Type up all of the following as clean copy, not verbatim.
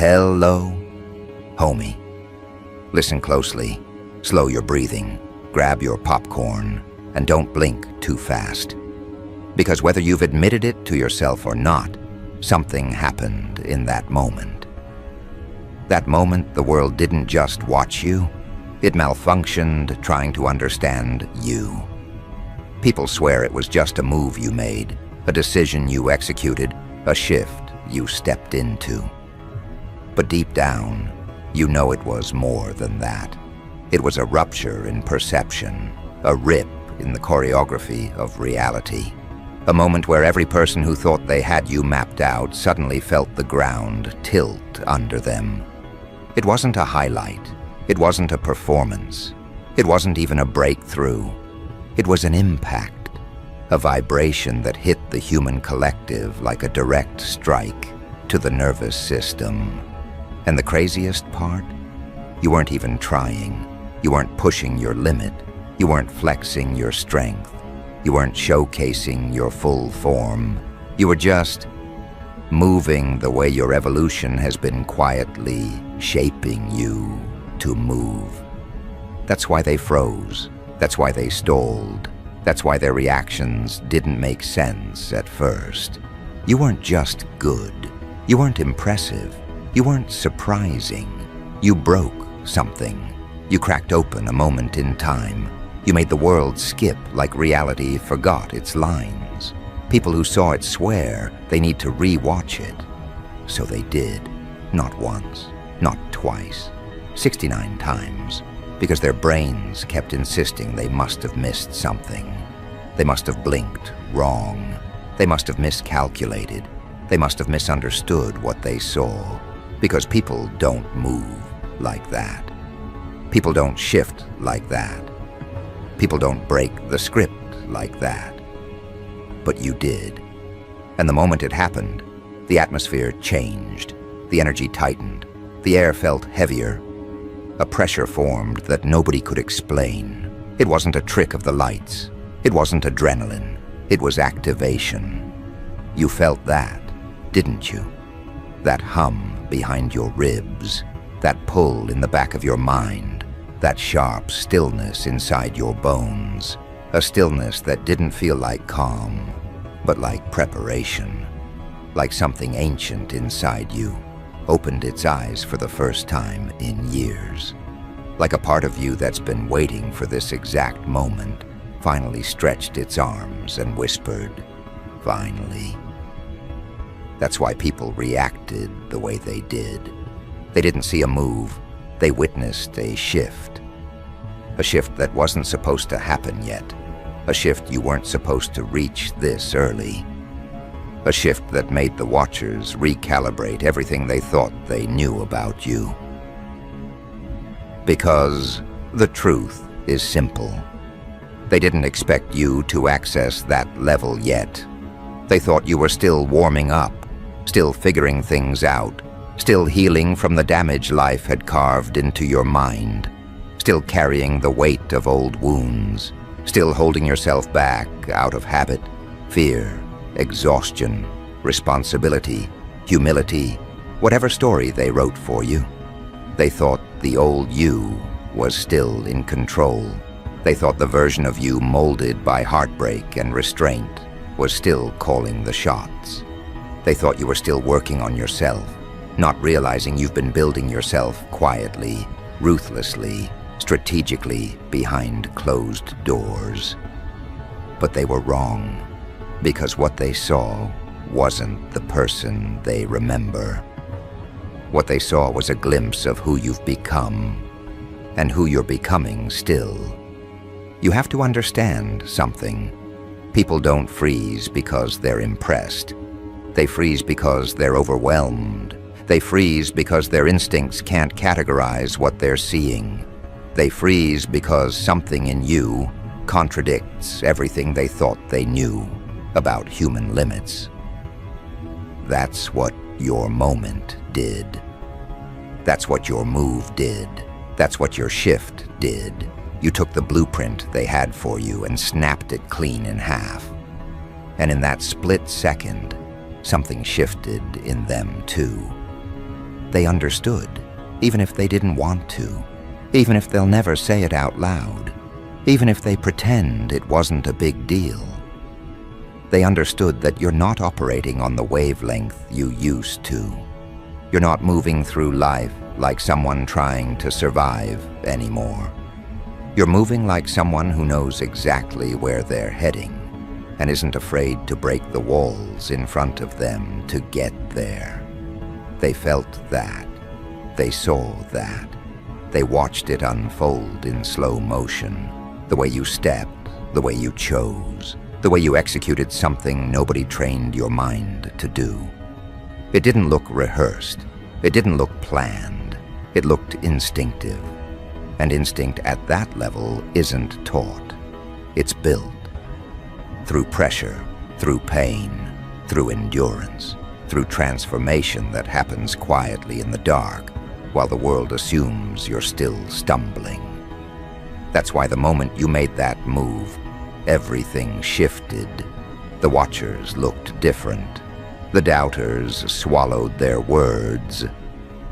Hello, homie. Listen closely, slow your breathing, grab your popcorn, and don't blink too fast. Because whether you've admitted it to yourself or not, something happened in that moment. That moment, the world didn't just watch you, it malfunctioned trying to understand you. People swear it was just a move you made, a decision you executed, a shift you stepped into. But deep down, you know it was more than that. It was a rupture in perception, a rip in the choreography of reality. A moment where every person who thought they had you mapped out suddenly felt the ground tilt under them. It wasn't a highlight. It wasn't a performance. It wasn't even a breakthrough. It was an impact, a vibration that hit the human collective like a direct strike to the nervous system. And the craziest part? You weren't even trying. You weren't pushing your limit. You weren't flexing your strength. You weren't showcasing your full form. You were just moving the way your evolution has been quietly shaping you to move. That's why they froze. That's why they stalled. That's why their reactions didn't make sense at first. You weren't just good. You weren't impressive. You weren't surprising. You broke something. You cracked open a moment in time. You made the world skip like reality forgot its lines. People who saw it swear they need to re-watch it. So they did. Not once, not twice, 69 times. Because their brains kept insisting they must have missed something. They must have blinked wrong. They must have miscalculated. They must have misunderstood what they saw. Because people don't move like that. People don't shift like that. People don't break the script like that. But you did. And the moment it happened, the atmosphere changed. The energy tightened. The air felt heavier. A pressure formed that nobody could explain. It wasn't a trick of the lights. It wasn't adrenaline. It was activation. You felt that, didn't you? That hum behind your ribs. That pull in the back of your mind. That sharp stillness inside your bones. A stillness that didn't feel like calm, but like preparation. Like something ancient inside you opened its eyes for the first time in years. Like a part of you that's been waiting for this exact moment finally stretched its arms and whispered, "Finally." That's why people reacted the way they did. They didn't see a move. They witnessed a shift. A shift that wasn't supposed to happen yet. A shift you weren't supposed to reach this early. A shift that made the watchers recalibrate everything they thought they knew about you. Because the truth is simple. They didn't expect you to access that level yet. They thought you were still warming up, still figuring things out, still healing from the damage life had carved into your mind, still carrying the weight of old wounds, still holding yourself back out of habit, fear, exhaustion, responsibility, humility, whatever story they wrote for you. They thought the old you was still in control. They thought the version of you molded by heartbreak and restraint was still calling the shots. They thought you were still working on yourself, not realizing you've been building yourself quietly, ruthlessly, strategically behind closed doors. But they were wrong, because what they saw wasn't the person they remember. What they saw was a glimpse of who you've become, and who you're becoming still. You have to understand something. People don't freeze because they're impressed. They freeze because they're overwhelmed. They freeze because their instincts can't categorize what they're seeing. They freeze because something in you contradicts everything they thought they knew about human limits. That's what your moment did. That's what your move did. That's what your shift did. You took the blueprint they had for you and snapped it clean in half. And in that split second, something shifted in them too. They understood, even if they didn't want to, even if they'll never say it out loud, even if they pretend it wasn't a big deal. They understood that you're not operating on the wavelength you used to. You're not moving through life like someone trying to survive anymore. You're moving like someone who knows exactly where they're heading and isn't afraid to break the walls in front of them to get there. They felt that. They saw that. They watched it unfold in slow motion. The way you stepped, the way you chose, the way you executed something nobody trained your mind to do. It didn't look rehearsed. It didn't look planned. It looked instinctive. And instinct at that level isn't taught. It's built. Through pressure, through pain, through endurance, through transformation that happens quietly in the dark while the world assumes you're still stumbling. That's why the moment you made that move, everything shifted. The watchers looked different. The doubters swallowed their words.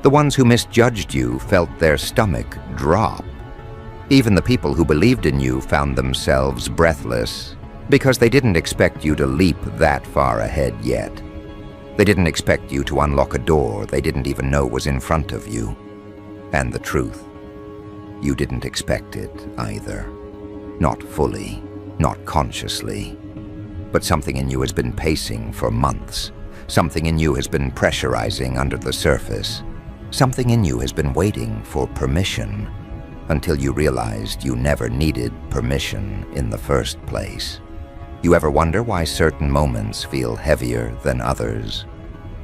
The ones who misjudged you felt their stomach drop. Even the people who believed in you found themselves breathless because they didn't expect you to leap that far ahead yet. They didn't expect you to unlock a door they didn't even know was in front of you. And the truth, you didn't expect it either. Not fully, not consciously. But something in you has been pacing for months. Something in you has been pressurizing under the surface. Something in you has been waiting for permission until you realized you never needed permission in the first place. You ever wonder why certain moments feel heavier than others?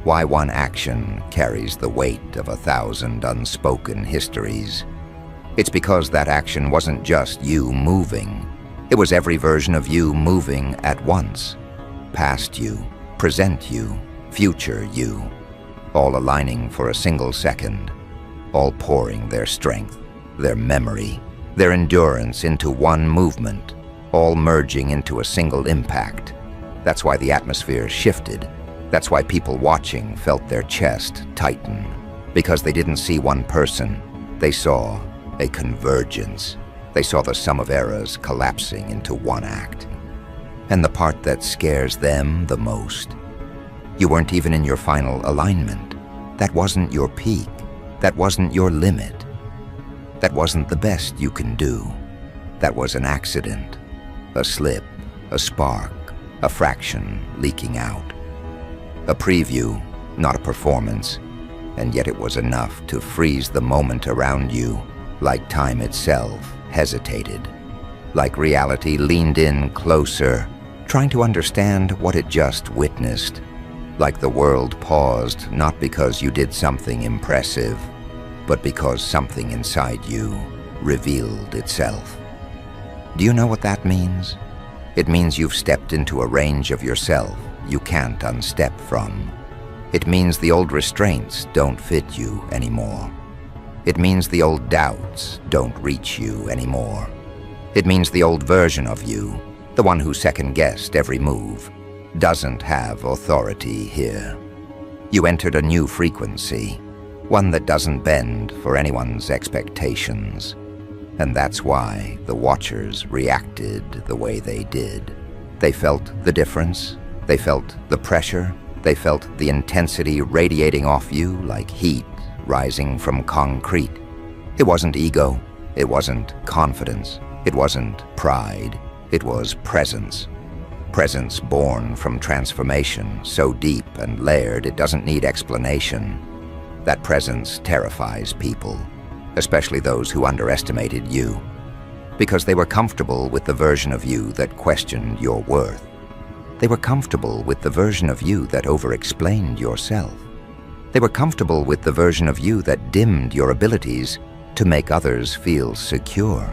Why one action carries the weight of 1,000 unspoken histories? It's because that action wasn't just you moving. It was every version of you moving at once. Past you, present you, future you, all aligning for a single second, all pouring their strength, their memory, their endurance into one movement, all merging into a single impact. That's why the atmosphere shifted. That's why people watching felt their chest tighten. Because they didn't see one person, they saw a convergence. They saw the sum of eras collapsing into one act. And the part that scares them the most, you weren't even in your final alignment. That wasn't your peak. That wasn't your limit. That wasn't the best you can do. That was an accident, a slip, a spark, a fraction leaking out. A preview, not a performance, and yet it was enough to freeze the moment around you, like time itself hesitated, like reality leaned in closer, trying to understand what it just witnessed, like the world paused not because you did something impressive, but because something inside you revealed itself. Do you know what that means? It means you've stepped into a range of yourself you can't unstep from. It means the old restraints don't fit you anymore. It means the old doubts don't reach you anymore. It means the old version of you, the one who second-guessed every move, doesn't have authority here. You entered a new frequency, one that doesn't bend for anyone's expectations. And that's why the watchers reacted the way they did. They felt the difference. They felt the pressure. They felt the intensity radiating off you like heat rising from concrete. It wasn't ego. It wasn't confidence. It wasn't pride. It was presence. Presence born from transformation, so deep and layered it doesn't need explanation. That presence terrifies people, especially those who underestimated you, because they were comfortable with the version of you that questioned your worth. They were comfortable with the version of you that over-explained yourself. They were comfortable with the version of you that dimmed your abilities to make others feel secure.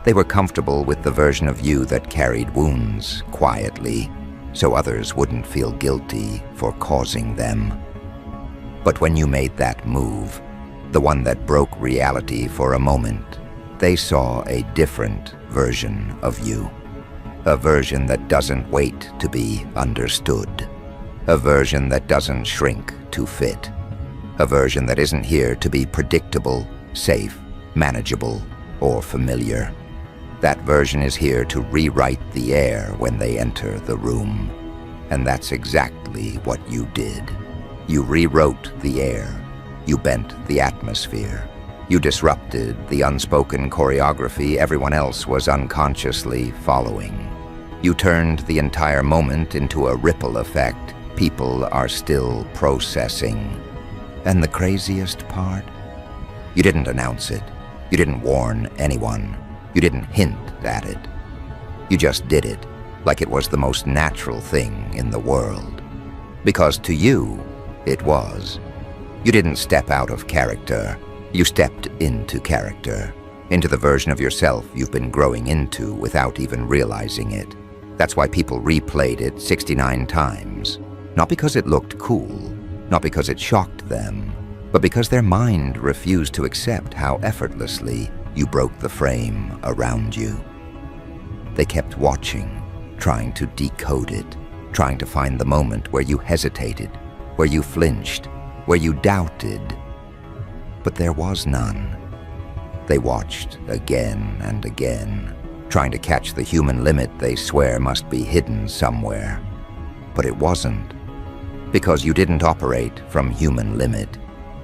They were comfortable with the version of you that carried wounds quietly, so others wouldn't feel guilty for causing them. But when you made that move, the one that broke reality for a moment, they saw a different version of you. A version that doesn't wait to be understood. A version that doesn't shrink to fit. A version that isn't here to be predictable, safe, manageable, or familiar. That version is here to rewrite the air when they enter the room. And that's exactly what you did. You rewrote the air. You bent the atmosphere. You disrupted the unspoken choreography everyone else was unconsciously following. You turned the entire moment into a ripple effect people are still processing. And the craziest part? You didn't announce it. You didn't warn anyone. You didn't hint at it. You just did it like it was the most natural thing in the world. Because to you, it was. You didn't step out of character. You stepped into character, into the version of yourself you've been growing into without even realizing it. That's why people replayed it 69 times. Not because it looked cool, not because it shocked them, but because their mind refused to accept how effortlessly you broke the frame around you. They kept watching, trying to decode it, trying to find the moment where you hesitated, where you flinched, where you doubted. But there was none. They watched again and again, trying to catch the human limit they swear must be hidden somewhere. But it wasn't. Because you didn't operate from human limit.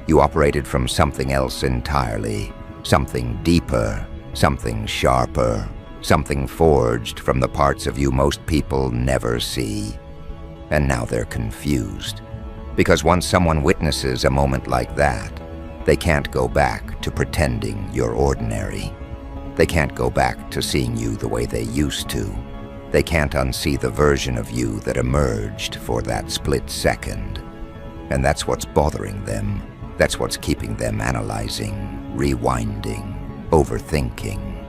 You operated from something else entirely, something deeper, something sharper, something forged from the parts of you most people never see. And now they're confused. Because once someone witnesses a moment like that, they can't go back to pretending you're ordinary. They can't go back to seeing you the way they used to. They can't unsee the version of you that emerged for that split second. And that's what's bothering them. That's what's keeping them analyzing, rewinding, overthinking.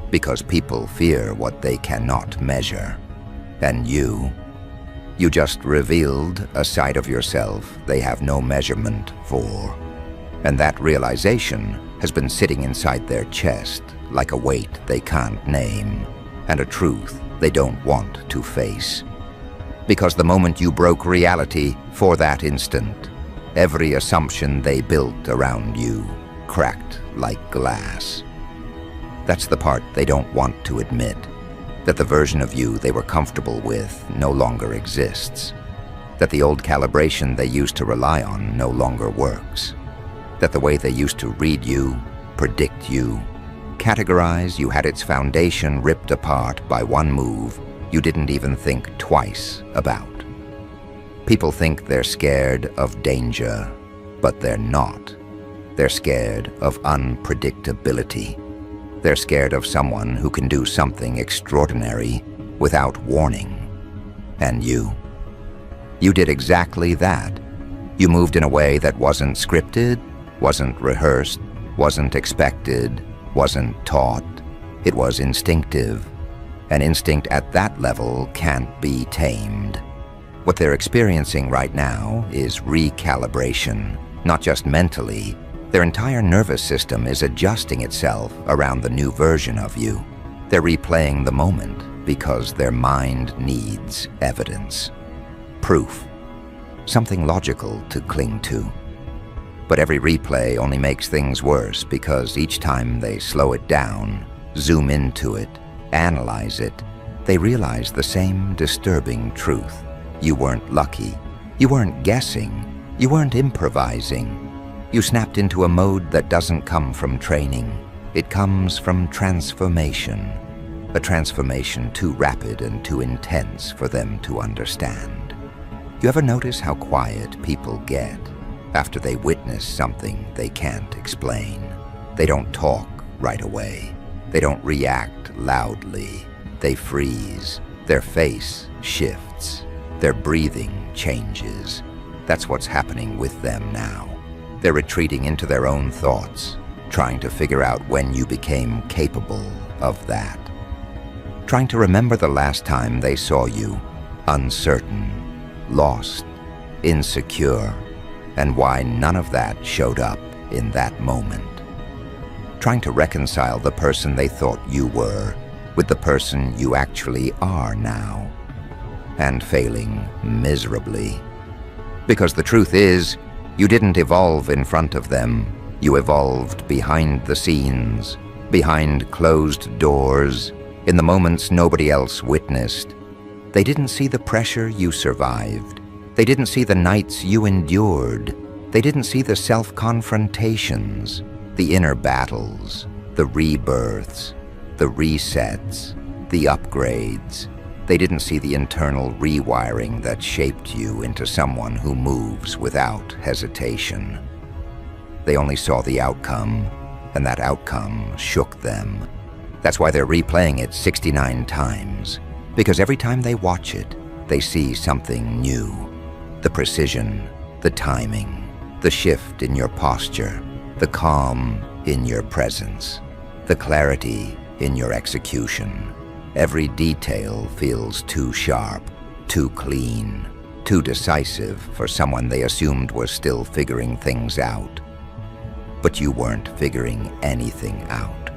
Because people fear what they cannot measure. And you just revealed a side of yourself they have no measurement for. And that realization has been sitting inside their chest like a weight they can't name, and a truth they don't want to face. Because the moment you broke reality for that instant, every assumption they built around you cracked like glass. That's the part they don't want to admit, that the version of you they were comfortable with no longer exists, that the old calibration they used to rely on no longer works, that the way they used to read you, predict you, categorize you had its foundation ripped apart by one move you didn't even think twice about. People think they're scared of danger, but they're not. They're scared of unpredictability. They're scared of someone who can do something extraordinary without warning. And you did exactly that. You moved in a way that wasn't scripted, wasn't rehearsed, wasn't expected, wasn't taught. It was instinctive. An instinct at that level can't be tamed. What they're experiencing right now is recalibration, not just mentally. Their entire nervous system is adjusting itself around the new version of you. They're replaying the moment because their mind needs evidence. Proof. Something logical to cling to. But every replay only makes things worse because each time they slow it down, zoom into it, analyze it, they realize the same disturbing truth. You weren't lucky. You weren't guessing. You weren't improvising. You snapped into a mode that doesn't come from training. It comes from transformation. A transformation too rapid and too intense for them to understand. You ever notice how quiet people get after they witness something they can't explain? They don't talk right away. They don't react loudly. They freeze. Their face shifts. Their breathing changes. That's what's happening with them now. They're retreating into their own thoughts, trying to figure out when you became capable of that. Trying to remember the last time they saw you uncertain, lost, insecure, and why none of that showed up in that moment. Trying to reconcile the person they thought you were with the person you actually are now, and failing miserably. Because the truth is, You didn't evolve in front of them. You evolved behind the scenes, behind closed doors, in the moments nobody else witnessed. They didn't see the pressure you survived. They didn't see the nights you endured. They didn't see the self-confrontations, the inner battles, the rebirths, the resets, the upgrades. They didn't see the internal rewiring that shaped you into someone who moves without hesitation. They only saw the outcome, and that outcome shook them. That's why they're replaying it 69 times, because every time they watch it, they see something new. The precision, the timing, the shift in your posture, the calm in your presence, the clarity in your execution. Every detail feels too sharp, too clean, too decisive for someone they assumed was still figuring things out. But you weren't figuring anything out.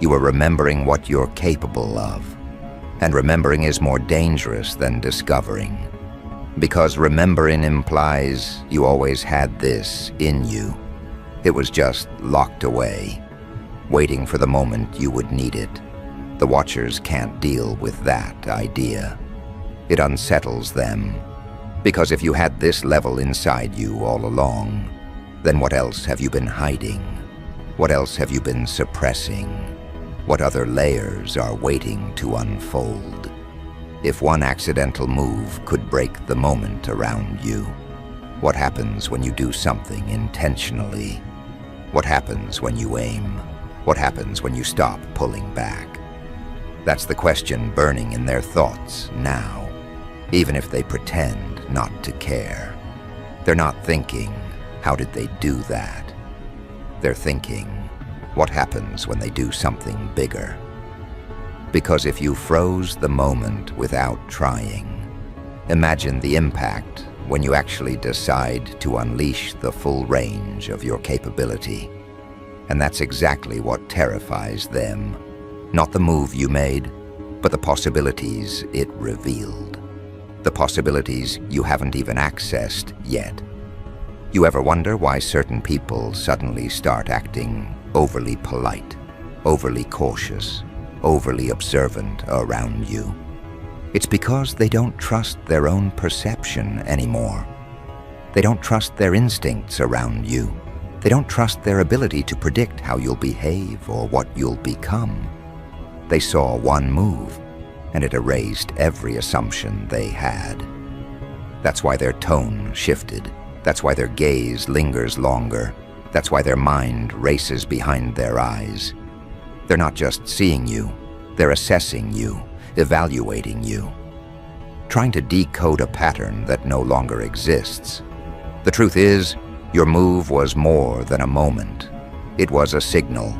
You were remembering what you're capable of. And remembering is more dangerous than discovering. Because remembering implies you always had this in you. It was just locked away, waiting for the moment you would need it. The watchers can't deal with that idea. It unsettles them. Because if you had this level inside you all along, then what else have you been hiding? What else have you been suppressing? What other layers are waiting to unfold? If one accidental move could break the moment around you, what happens when you do something intentionally? What happens when you aim? What happens when you stop pulling back? That's the question burning in their thoughts now, even if they pretend not to care. They're not thinking, how did they do that? They're thinking, what happens when they do something bigger? Because if you froze the moment without trying, imagine the impact when you actually decide to unleash the full range of your capability. And that's exactly what terrifies them. Not the move you made, but the possibilities it revealed. The possibilities you haven't even accessed yet. You ever wonder why certain people suddenly start acting overly polite, overly cautious, overly observant around you? It's because they don't trust their own perception anymore. They don't trust their instincts around you. They don't trust their ability to predict how you'll behave or what you'll become. They saw one move, and it erased every assumption they had. That's why their tone shifted. That's why their gaze lingers longer. That's why their mind races behind their eyes. They're not just seeing you, they're assessing you, evaluating you, trying to decode a pattern that no longer exists. The truth is, your move was more than a moment. It was a signal,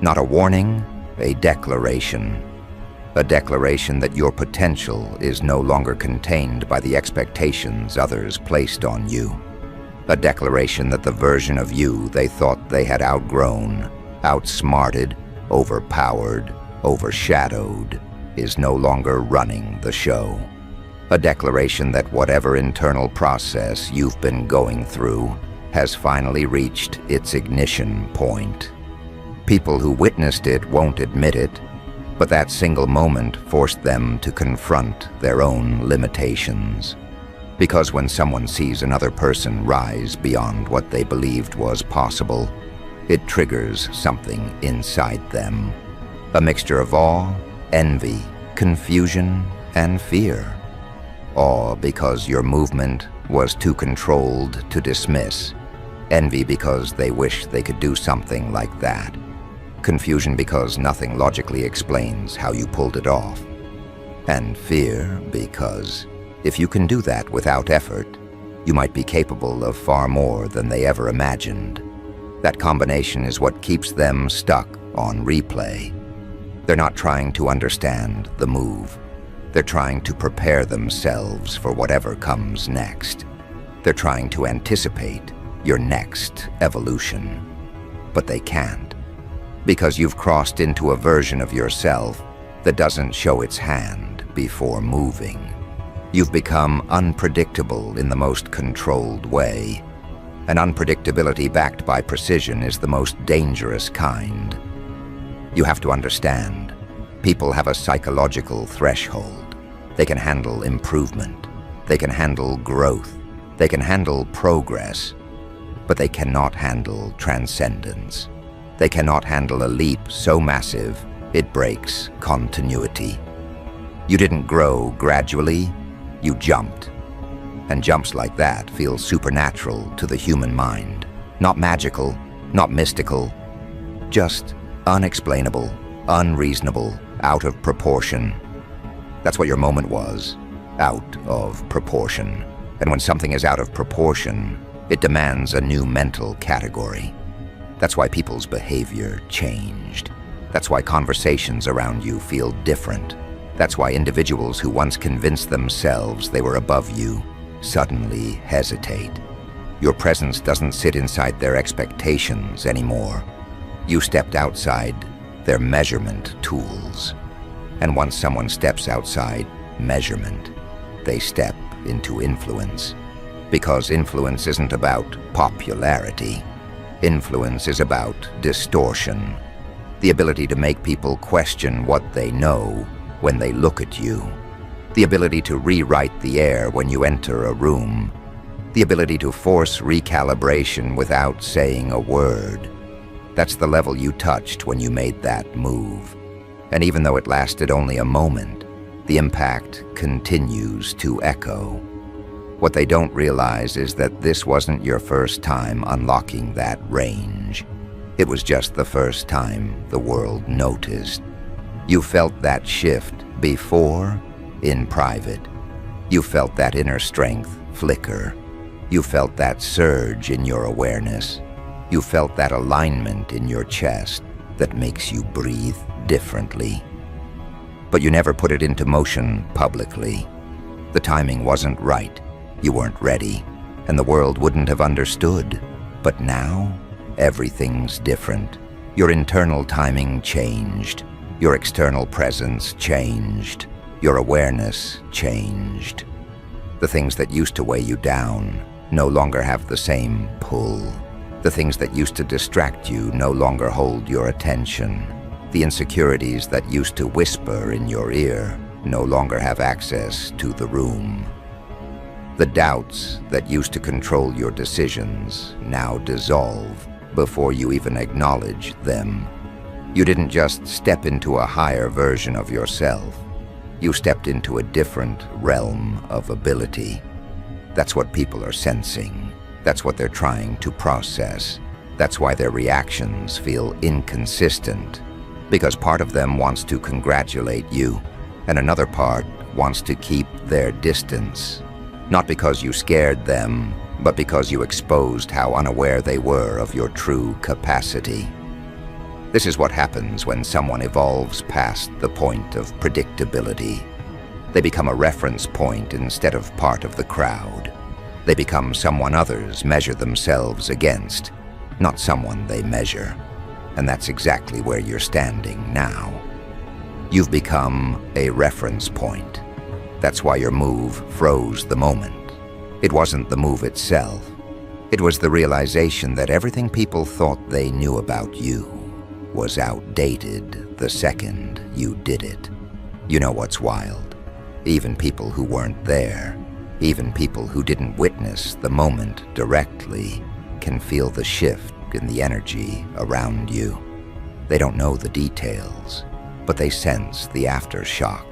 not a warning, a declaration. A declaration that your potential is no longer contained by the expectations others placed on you. A declaration that the version of you they thought they had outgrown, outsmarted, overpowered, overshadowed, is no longer running the show. A declaration that whatever internal process you've been going through has finally reached its ignition point. People who witnessed it won't admit it, but that single moment forced them to confront their own limitations. Because when someone sees another person rise beyond what they believed was possible, it triggers something inside them. A mixture of awe, envy, confusion, and fear. Awe because your movement was too controlled to dismiss. Envy because they wish they could do something like that. Confusion because nothing logically explains how you pulled it off. And fear because if you can do that without effort, you might be capable of far more than they ever imagined. That combination is what keeps them stuck on replay. They're not trying to understand the move. They're trying to prepare themselves for whatever comes next. They're trying to anticipate your next evolution. But they can't, because you've crossed into a version of yourself that doesn't show its hand before moving. You've become unpredictable in the most controlled way. And unpredictability backed by precision is the most dangerous kind. You have to understand, people have a psychological threshold. They can handle improvement. They can handle growth. They can handle progress. But they cannot handle transcendence. They cannot handle a leap so massive it breaks continuity. You didn't grow gradually, you jumped. And jumps like that feel supernatural to the human mind. Not magical, not mystical, just unexplainable, unreasonable, out of proportion. That's what your moment was, out of proportion. And when something is out of proportion, it demands a new mental category. That's why people's behavior changed. That's why conversations around you feel different. That's why individuals who once convinced themselves they were above you suddenly hesitate. Your presence doesn't sit inside their expectations anymore. You stepped outside their measurement tools. And once someone steps outside measurement, they step into influence. Because influence isn't about popularity. Influence is about distortion. The ability to make people question what they know when they look at you. The ability to rewrite the air when you enter a room. The ability to force recalibration without saying a word. That's the level you touched when you made that move. And even though it lasted only a moment, the impact continues to echo. What they don't realize is that this wasn't your first time unlocking that range. It was just the first time the world noticed. You felt that shift before, in private. You felt that inner strength flicker. You felt that surge in your awareness. You felt that alignment in your chest that makes you breathe differently. But you never put it into motion publicly. The timing wasn't right. You weren't ready, and the world wouldn't have understood. But now, everything's different. Your internal timing changed. Your external presence changed. Your awareness changed. The things that used to weigh you down no longer have the same pull. The things that used to distract you no longer hold your attention. The insecurities that used to whisper in your ear no longer have access to the room. The doubts that used to control your decisions now dissolve before you even acknowledge them. You didn't just step into a higher version of yourself. You stepped into a different realm of ability. That's what people are sensing. That's what they're trying to process. That's why their reactions feel inconsistent. Because part of them wants to congratulate you, and another part wants to keep their distance. Not because you scared them, but because you exposed how unaware they were of your true capacity. This is what happens when someone evolves past the point of predictability. They become a reference point instead of part of the crowd. They become someone others measure themselves against, not someone they measure. And that's exactly where you're standing now. You've become a reference point. That's why your move froze the moment. It wasn't the move itself. It was the realization that everything people thought they knew about you was outdated the second you did it. You know what's wild? Even people who weren't there, even people who didn't witness the moment directly, can feel the shift in the energy around you. They don't know the details, but they sense the aftershock.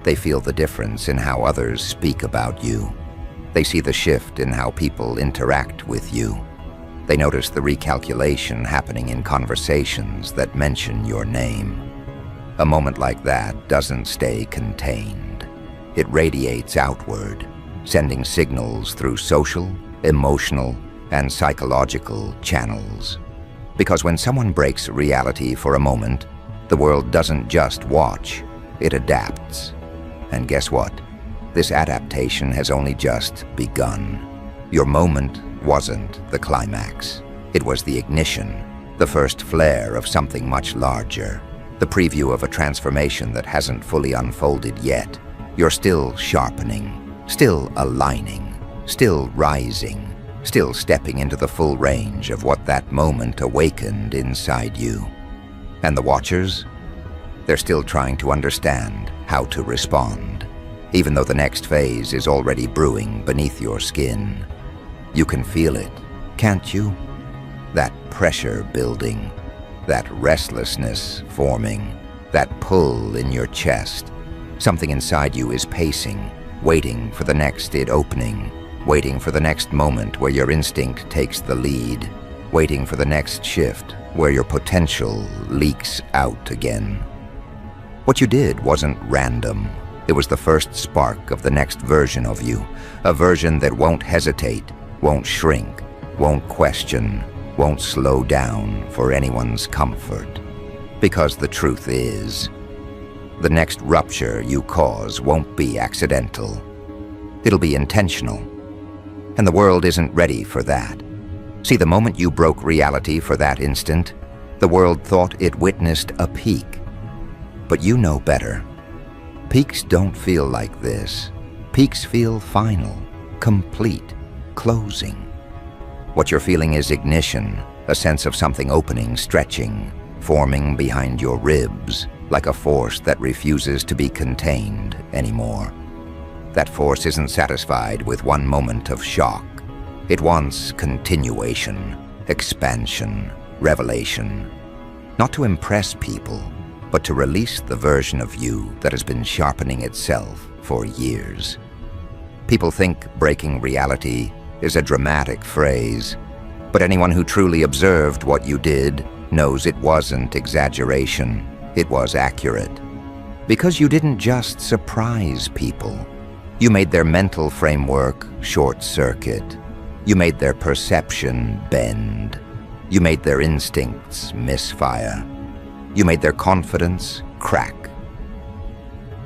They feel the difference in how others speak about you. They see the shift in how people interact with you. They notice the recalculation happening in conversations that mention your name. A moment like that doesn't stay contained. It radiates outward, sending signals through social, emotional, and psychological channels. Because when someone breaks reality for a moment, the world doesn't just watch, it adapts. And guess what? This adaptation has only just begun. Your moment wasn't the climax. It was the ignition, the first flare of something much larger, the preview of a transformation that hasn't fully unfolded yet. You're still sharpening, still aligning, still rising, still stepping into the full range of what that moment awakened inside you. And the watchers? They're still trying to understand how to respond, even though the next phase is already brewing beneath your skin. You can feel it, can't you? That pressure building, that restlessness forming, that pull in your chest. Something inside you is pacing, waiting for the next opening, waiting for the next moment where your instinct takes the lead, waiting for the next shift where your potential leaks out again. What you did wasn't random. It was the first spark of the next version of you, a version that won't hesitate, won't shrink, won't question, won't slow down for anyone's comfort. Because the truth is, the next rupture you cause won't be accidental. It'll be intentional. And the world isn't ready for that. See, the moment you broke reality for that instant, the world thought it witnessed a peak. But you know better. Peaks don't feel like this. Peaks feel final, complete, closing. What you're feeling is ignition, a sense of something opening, stretching, forming behind your ribs, like a force that refuses to be contained anymore. That force isn't satisfied with one moment of shock. It wants continuation, expansion, revelation. Not to impress people, but to release the version of you that has been sharpening itself for years. People think breaking reality is a dramatic phrase, but anyone who truly observed what you did knows it wasn't exaggeration, it was accurate. Because you didn't just surprise people. You made their mental framework short-circuit. You made their perception bend. You made their instincts misfire. You made their confidence crack.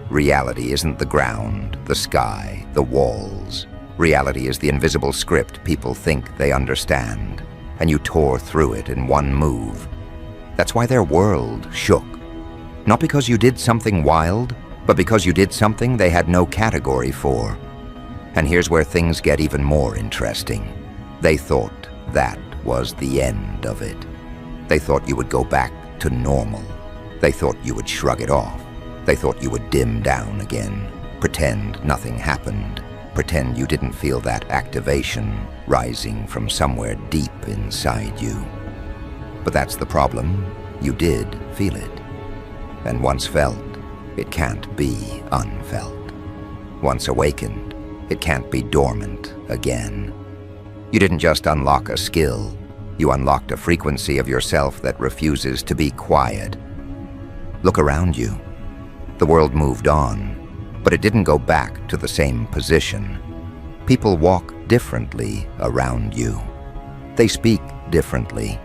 Reality isn't the ground, the sky, the walls. Reality is the invisible script people think they understand, and you tore through it in one move. That's why their world shook. Not because you did something wild, but because you did something they had no category for. And here's where things get even more interesting. They thought that was the end of it. They thought you would go back to normal. They thought you would shrug it off. They thought you would dim down again, pretend nothing happened, pretend you didn't feel that activation rising from somewhere deep inside you. But that's the problem. You did feel it. And once felt, it can't be unfelt. Once awakened, it can't be dormant again. You didn't just unlock a skill. You unlocked a frequency of yourself that refuses to be quiet. Look around you. The world moved on, but it didn't go back to the same position. People walk differently around you. They speak differently.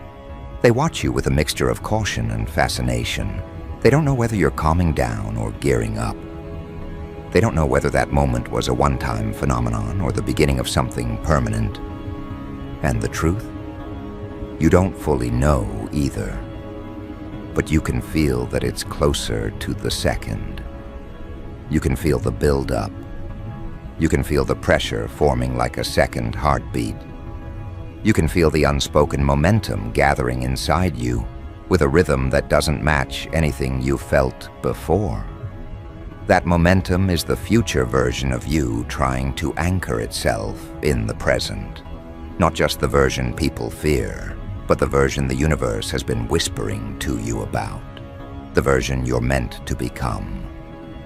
They watch you with a mixture of caution and fascination. They don't know whether you're calming down or gearing up. They don't know whether that moment was a one-time phenomenon or the beginning of something permanent. And the truth? You don't fully know either, but you can feel that it's closer to the second. You can feel the build-up. You can feel the pressure forming like a second heartbeat. You can feel the unspoken momentum gathering inside you with a rhythm that doesn't match anything you felt before. That momentum is the future version of you trying to anchor itself in the present. Not just the version people fear, but the version the universe has been whispering to you about. The version you're meant to become.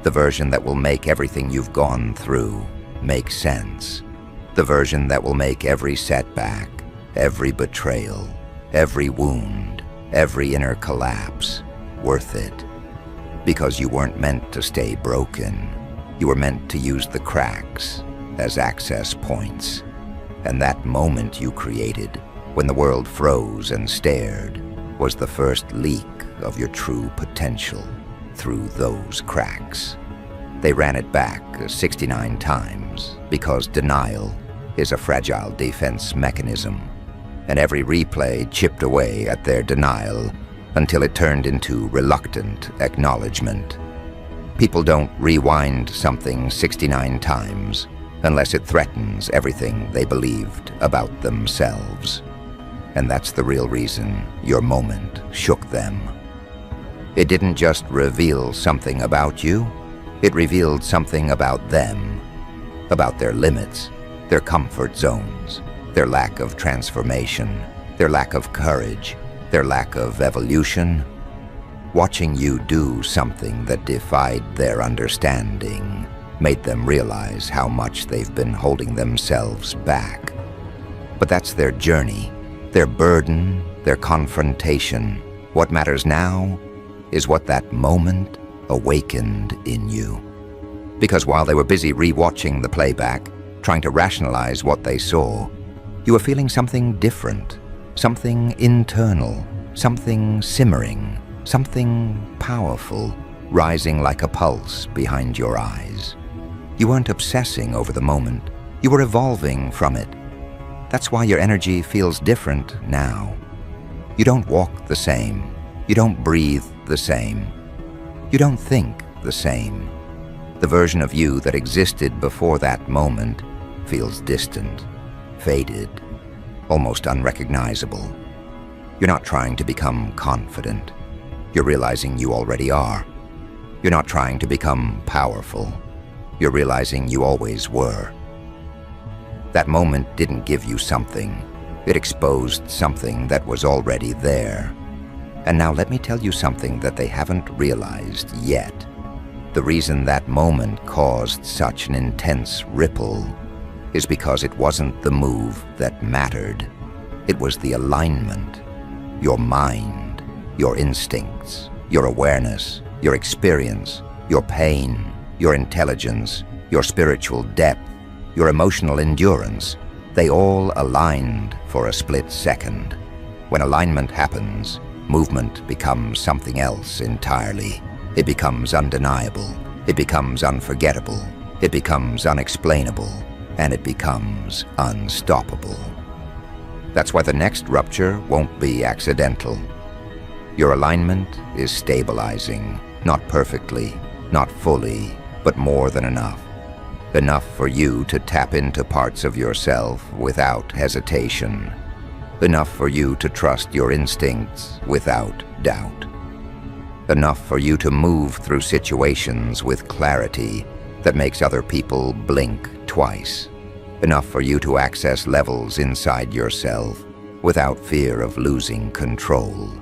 The version that will make everything you've gone through make sense. The version that will make every setback, every betrayal, every wound, every inner collapse worth it. Because you weren't meant to stay broken. You were meant to use the cracks as access points. And that moment you created, when the world froze and stared, was the first leak of your true potential through those cracks. They ran it back 69 times because denial is a fragile defense mechanism, and every replay chipped away at their denial until it turned into reluctant acknowledgement. People don't rewind something 69 times. unless it threatens everything they believed about themselves. And that's the real reason your moment shook them. It didn't just reveal something about you, it revealed something about them, about their limits, their comfort zones, their lack of transformation, their lack of courage, their lack of evolution. Watching you do something that defied their understanding made them realize how much they've been holding themselves back. But that's their journey, their burden, their confrontation. What matters now is what that moment awakened in you. Because while they were busy re-watching the playback, trying to rationalize what they saw, you were feeling something different, something internal, something simmering, something powerful, rising like a pulse behind your eyes. You weren't obsessing over the moment, you were evolving from it. That's why your energy feels different now. You don't walk the same, you don't breathe the same, you don't think the same. The version of you that existed before that moment feels distant, faded, almost unrecognizable. You're not trying to become confident. You're realizing you already are. You're not trying to become powerful. You're realizing you always were. That moment didn't give you something. It exposed something that was already there. And now let me tell you something that they haven't realized yet. The reason that moment caused such an intense ripple is because it wasn't the move that mattered. It was the alignment. Your mind, your instincts, your awareness, your experience, your pain, your intelligence, your spiritual depth, your emotional endurance, they all aligned for a split second. When alignment happens, movement becomes something else entirely. It becomes undeniable, it becomes unforgettable, it becomes unexplainable, and it becomes unstoppable. That's why the next rupture won't be accidental. Your alignment is stabilizing, not perfectly, not fully, but more than enough. Enough for you to tap into parts of yourself without hesitation. Enough for you to trust your instincts without doubt. Enough for you to move through situations with clarity that makes other people blink twice. Enough for you to access levels inside yourself without fear of losing control.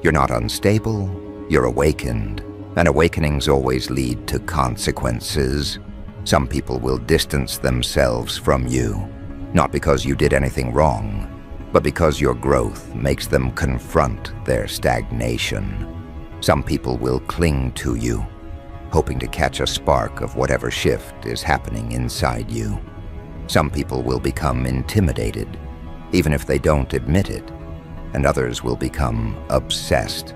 You're not unstable, you're awakened, and awakenings always lead to consequences. Some people will distance themselves from you, not because you did anything wrong, but because your growth makes them confront their stagnation. Some people will cling to you, hoping to catch a spark of whatever shift is happening inside you. Some people will become intimidated, even if they don't admit it, and others will become obsessed,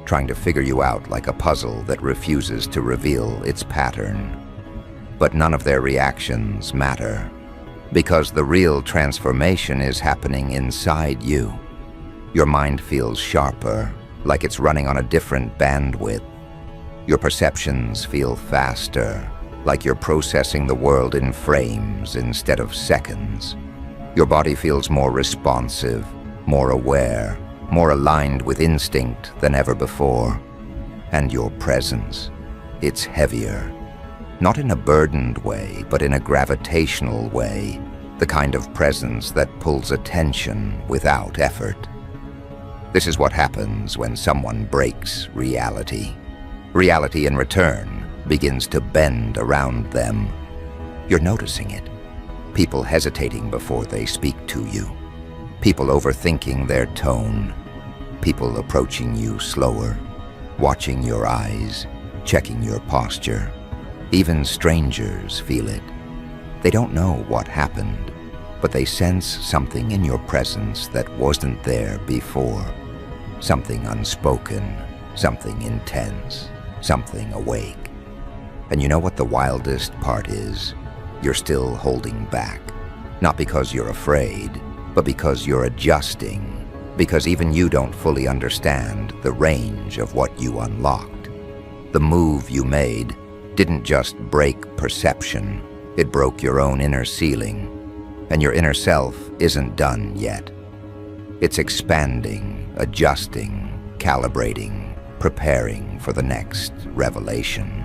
trying to figure you out like a puzzle that refuses to reveal its pattern. But none of their reactions matter, because the real transformation is happening inside you. Your mind feels sharper, like it's running on a different bandwidth. Your perceptions feel faster, like you're processing the world in frames instead of seconds. Your body feels more responsive, more aware, more aligned with instinct than ever before. And your presence, it's heavier. Not in a burdened way, but in a gravitational way, the kind of presence that pulls attention without effort. This is what happens when someone breaks reality. Reality in return begins to bend around them. You're noticing it. People hesitating before they speak to you. People overthinking their tone. People approaching you slower, watching your eyes, checking your posture. Even strangers feel it. They don't know what happened, but they sense something in your presence that wasn't there before. Something unspoken, something intense, something awake. And you know what the wildest part is? You're still holding back. Not because you're afraid, but because you're adjusting. Because even you don't fully understand the range of what you unlocked. The move you made didn't just break perception, It broke your own inner ceiling, and your inner self isn't done yet. It's expanding, adjusting, calibrating, preparing for the next revelation.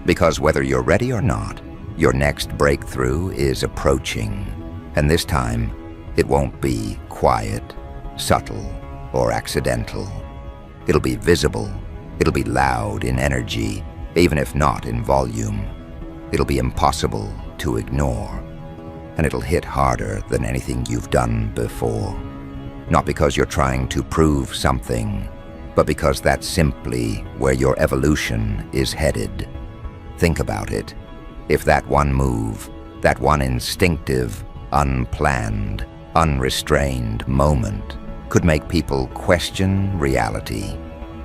Because whether you're ready or not, your next breakthrough is approaching, and this time, it won't be quiet, subtle, or accidental. It'll be visible, it'll be loud in energy, even if not in volume. It'll be impossible to ignore, and it'll hit harder than anything you've done before. Not because you're trying to prove something, but because that's simply where your evolution is headed. Think about it. If that one move, that one instinctive, unplanned, unrestrained moment could make people question reality,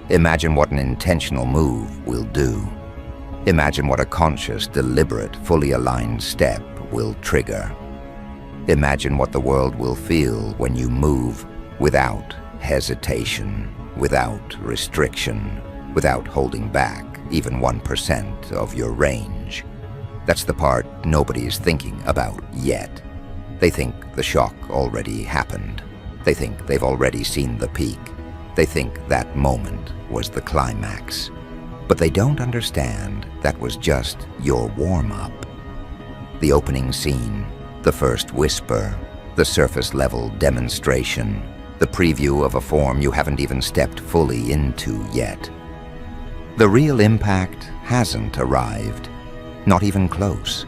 imagine what an intentional move will do. Imagine what a conscious, deliberate, fully aligned step will trigger. Imagine what the world will feel when you move without hesitation, without restriction, without holding back even 1% of your range. That's the part nobody's thinking about yet. They think the shock already happened. They think they've already seen the peak. They think that moment was the climax. But they don't understand that was just your warm-up. The opening scene, the first whisper, the surface-level demonstration, the preview of a form you haven't even stepped fully into yet. The real impact hasn't arrived, not even close.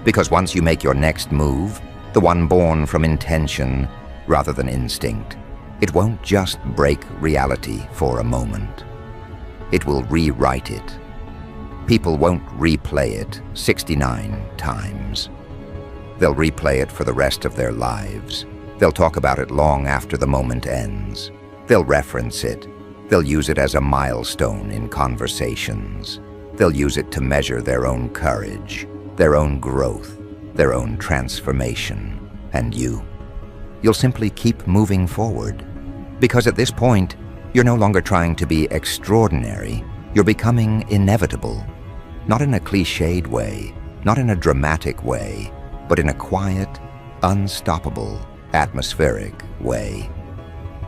Because once you make your next move, the one born from intention rather than instinct, it won't just break reality for a moment. It will rewrite it. People won't replay it 69 times. They'll replay it for the rest of their lives. They'll talk about it long after the moment ends. They'll reference it. They'll use it as a milestone in conversations. They'll use it to measure their own courage, their own growth, their own transformation. And you'll simply keep moving forward. Because at this point, you're no longer trying to be extraordinary. You're becoming inevitable. Not in a cliched way, not in a dramatic way, but in a quiet, unstoppable, atmospheric way.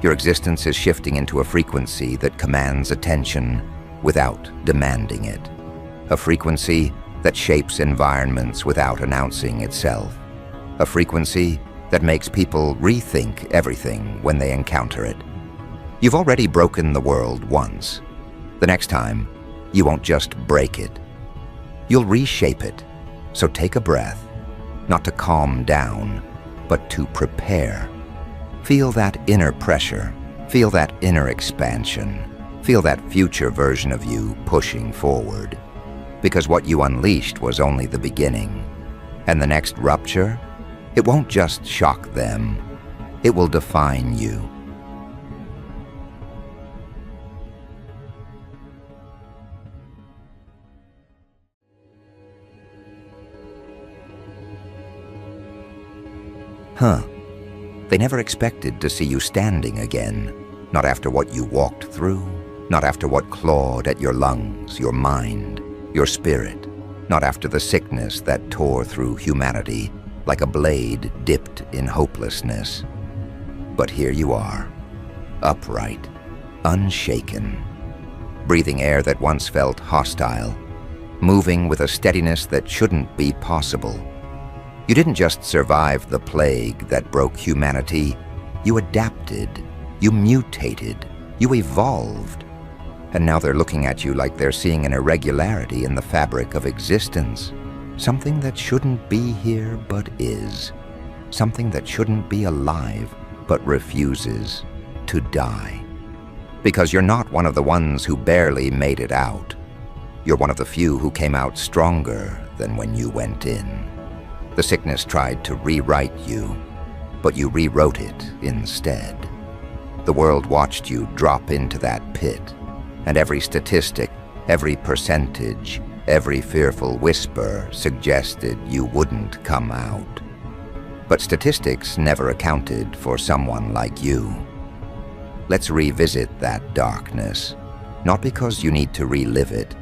Your existence is shifting into a frequency that commands attention without demanding it. A frequency that shapes environments without announcing itself. A frequency that makes people rethink everything when they encounter it. You've already broken the world once. The next time, you won't just break it. You'll reshape it. So take a breath, not to calm down, but to prepare. Feel that inner pressure. Feel that inner expansion. Feel that future version of you pushing forward. Because what you unleashed was only the beginning. And the next rupture, it won't just shock them. It will define you. They never expected to see you standing again. Not after what you walked through. Not after what clawed at your lungs, your mind, your spirit. Not after the sickness that tore through humanity like a blade dipped in hopelessness. But here you are, upright, unshaken, breathing air that once felt hostile, moving with a steadiness that shouldn't be possible. You didn't just survive the plague that broke humanity. You adapted, you mutated, you evolved. And now they're looking at you like they're seeing an irregularity in the fabric of existence. Something that shouldn't be here but is. Something that shouldn't be alive but refuses to die. Because you're not one of the ones who barely made it out. You're one of the few who came out stronger than when you went in. The sickness tried to rewrite you, but you rewrote it instead. The world watched you drop into that pit, and every statistic, every percentage, every fearful whisper suggested you wouldn't come out. But statistics never accounted for someone like you. Let's revisit that darkness, not because you need to relive it,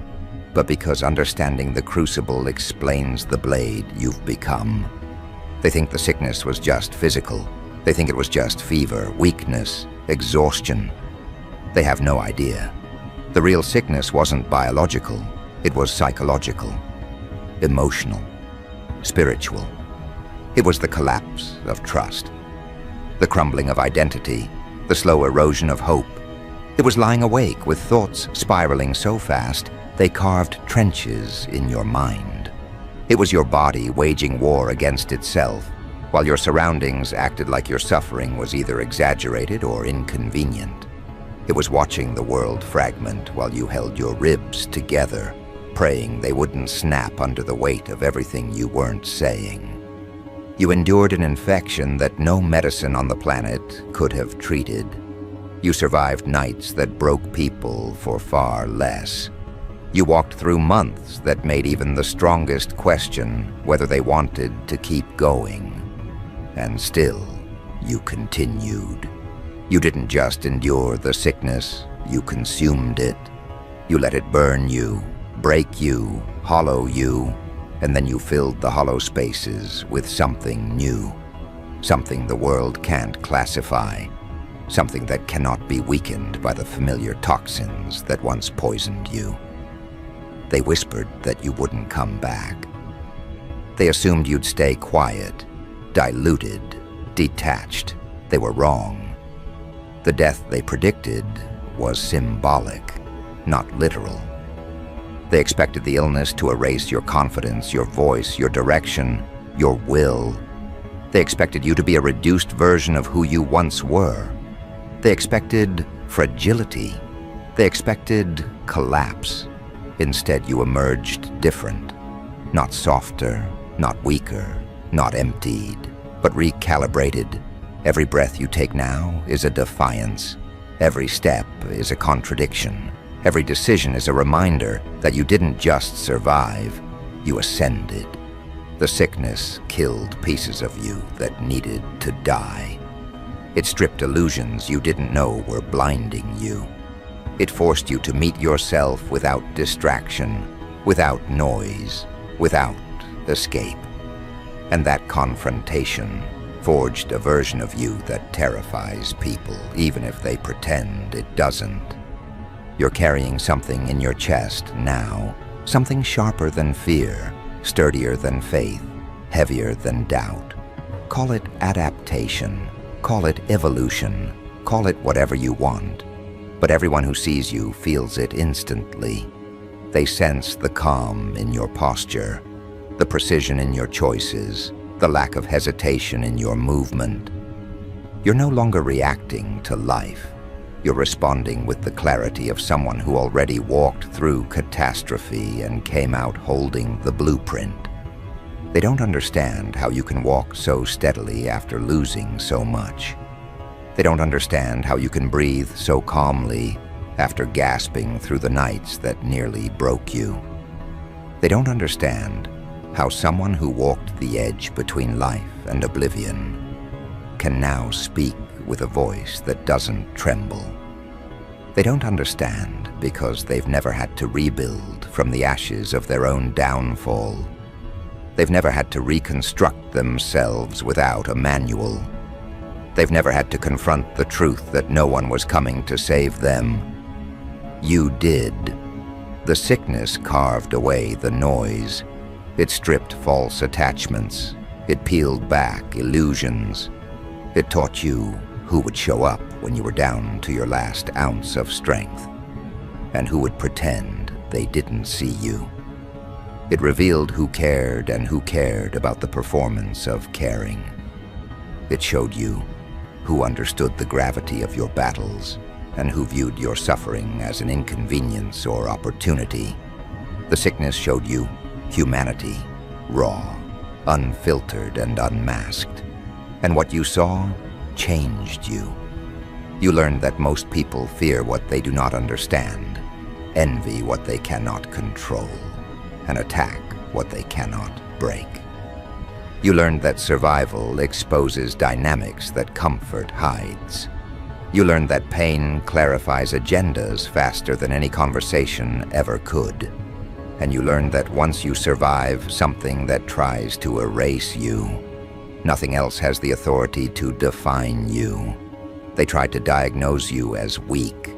but because understanding the crucible explains the blade you've become. They think the sickness was just physical. They think it was just fever, weakness, exhaustion. They have no idea. The real sickness wasn't biological. It was psychological, emotional, spiritual. It was the collapse of trust, the crumbling of identity, the slow erosion of hope. It was lying awake with thoughts spiraling so fast they carved trenches in your mind. It was your body waging war against itself, while your surroundings acted like your suffering was either exaggerated or inconvenient. It was watching the world fragment while you held your ribs together, praying they wouldn't snap under the weight of everything you weren't saying. You endured an infection that no medicine on the planet could have treated. You survived nights that broke people for far less. You walked through months that made even the strongest question whether they wanted to keep going. And still, you continued. You didn't just endure the sickness, you consumed it. You let it burn you, break you, hollow you, and then you filled the hollow spaces with something new. Something the world can't classify. Something that cannot be weakened by the familiar toxins that once poisoned you. They whispered that you wouldn't come back. They assumed you'd stay quiet, diluted, detached. They were wrong. The death they predicted was symbolic, not literal. They expected the illness to erase your confidence, your voice, your direction, your will. They expected you to be a reduced version of who you once were. They expected fragility. They expected collapse. Instead, you emerged different. Not softer, not weaker, not emptied, but recalibrated. Every breath you take now is a defiance. Every step is a contradiction. Every decision is a reminder that you didn't just survive, you ascended. The sickness killed pieces of you that needed to die. It stripped illusions you didn't know were blinding you. It forced you to meet yourself without distraction, without noise, without escape. And that confrontation forged a version of you that terrifies people, even if they pretend it doesn't. You're carrying something in your chest now, something sharper than fear, sturdier than faith, heavier than doubt. Call it adaptation, call it evolution, call it whatever you want. But everyone who sees you feels it instantly. They sense the calm in your posture, the precision in your choices, the lack of hesitation in your movement. You're no longer reacting to life. You're responding with the clarity of someone who already walked through catastrophe and came out holding the blueprint. They don't understand how you can walk so steadily after losing so much. They don't understand how you can breathe so calmly after gasping through the nights that nearly broke you. They don't understand how someone who walked the edge between life and oblivion can now speak with a voice that doesn't tremble. They don't understand because they've never had to rebuild from the ashes of their own downfall. They've never had to reconstruct themselves without a manual. They've never had to confront the truth that no one was coming to save them. You did. The sickness carved away the noise. It stripped false attachments. It peeled back illusions. It taught you who would show up when you were down to your last ounce of strength, and who would pretend they didn't see you. It revealed who cared and who cared about the performance of caring. It showed you who understood the gravity of your battles and who viewed your suffering as an inconvenience or opportunity. The sickness showed you humanity, raw, unfiltered and unmasked. And what you saw changed you. You learned that most people fear what they do not understand, envy what they cannot control, and attack what they cannot break. You learned that survival exposes dynamics that comfort hides. You learned that pain clarifies agendas faster than any conversation ever could. and you learned that once you survive something that tries to erase you, nothing else has the authority to define you. They tried to diagnose you as weak.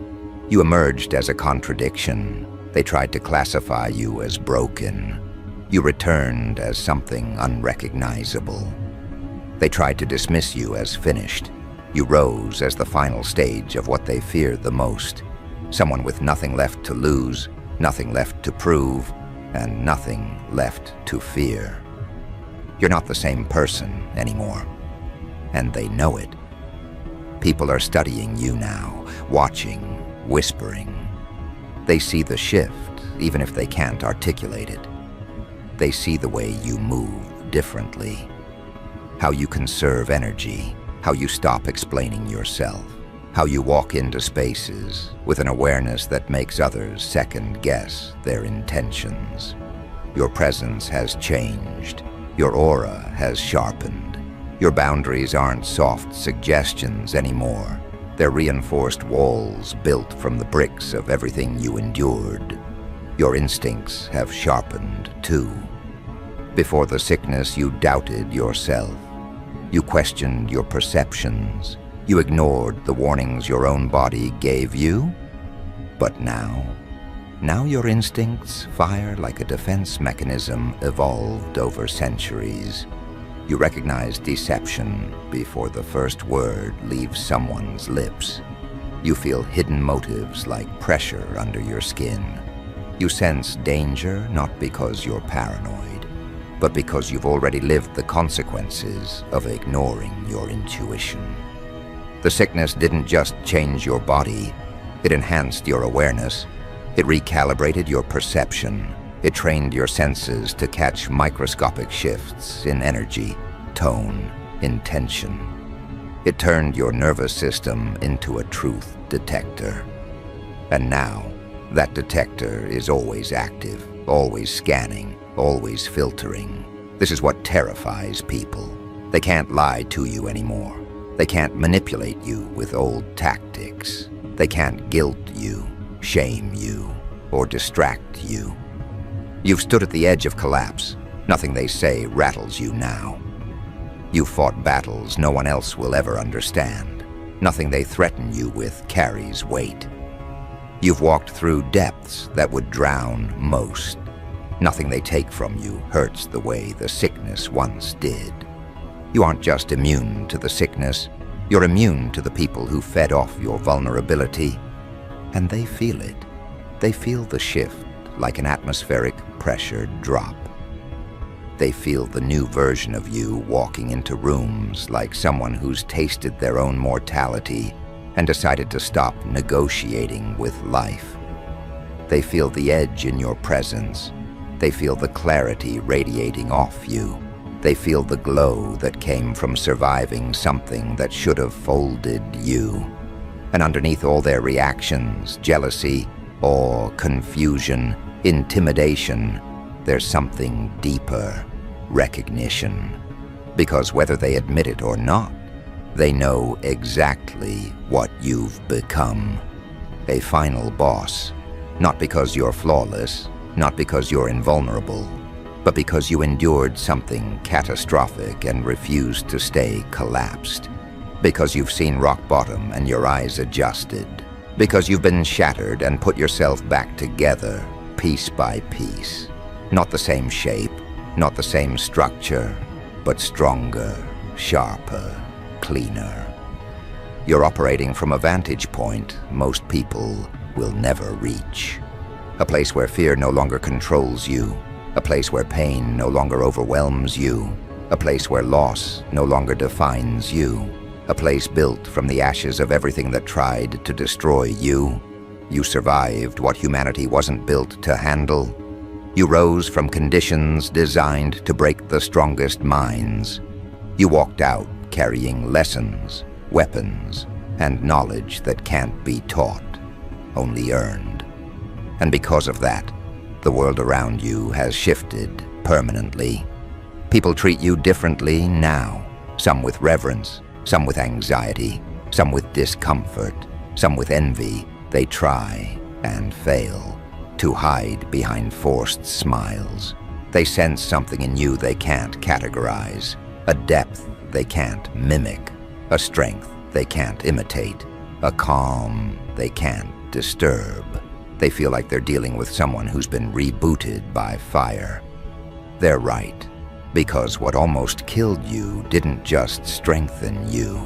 You emerged as a contradiction. They tried to classify you as broken. You returned as something unrecognizable. They tried to dismiss you as finished. You rose as the final stage of what they feared the most. Someone with nothing left to lose, nothing left to prove, and nothing left to fear. You're not the same person anymore, and they know it. People are studying you now, watching, whispering. They see the shift, even if they can't articulate it. They see the way you move differently, how you conserve energy, how you stop explaining yourself, how you walk into spaces with an awareness that makes others second-guess their intentions. Your presence has changed. Your aura has sharpened. Your boundaries aren't soft suggestions anymore. They're reinforced walls built from the bricks of everything you endured. Your instincts have sharpened, too. Before the sickness, you doubted yourself. You questioned your perceptions. You ignored the warnings your own body gave you. But now your instincts fire like a defense mechanism evolved over centuries. You recognize deception before the first word leaves someone's lips. You feel hidden motives like pressure under your skin. You sense danger not because you're paranoid, but because you've already lived the consequences of ignoring your intuition. The sickness didn't just change your body, it enhanced your awareness. It recalibrated your perception. It trained your senses to catch microscopic shifts in energy, tone, intention. It turned your nervous system into a truth detector. And now, that detector is always active, always scanning, always filtering. This is what terrifies people. They can't lie to you anymore. They can't manipulate you with old tactics. They can't guilt you, shame you, or distract you. You've stood at the edge of collapse. Nothing they say rattles you now. You've fought battles no one else will ever understand. Nothing they threaten you with carries weight. You've walked through depths that would drown most. Nothing they take from you hurts the way the sickness once did. You aren't just immune to the sickness, you're immune to the people who fed off your vulnerability. And they feel it. They feel the shift like an atmospheric pressure drop. They feel the new version of you walking into rooms like someone who's tasted their own mortality and decided to stop negotiating with life. They feel the edge in your presence. They feel the clarity radiating off you. They feel the glow that came from surviving something that should have folded you. And underneath all their reactions, jealousy, awe, confusion, intimidation, there's something deeper, recognition. Because whether they admit it or not, they know exactly what you've become. A final boss, not because you're flawless, not because you're invulnerable, but because you endured something catastrophic and refused to stay collapsed. Because you've seen rock bottom and your eyes adjusted. Because you've been shattered and put yourself back together, piece by piece. Not the same shape, not the same structure, but stronger, sharper, cleaner. You're operating from a vantage point most people will never reach. A place where fear no longer controls you. A place where pain no longer overwhelms you. A place where loss no longer defines you. A place built from the ashes of everything that tried to destroy you. You survived what humanity wasn't built to handle. You rose from conditions designed to break the strongest minds. You walked out carrying lessons, weapons, and knowledge that can't be taught, only earned. And because of that, the world around you has shifted permanently. People treat you differently now, some with reverence, some with anxiety, some with discomfort, some with envy. They try and fail to hide behind forced smiles. They sense something in you they can't categorize, a depth they can't mimic, a strength they can't imitate, a calm they can't disturb. They feel like they're dealing with someone who's been rebooted by fire. They're right, because what almost killed you didn't just strengthen you,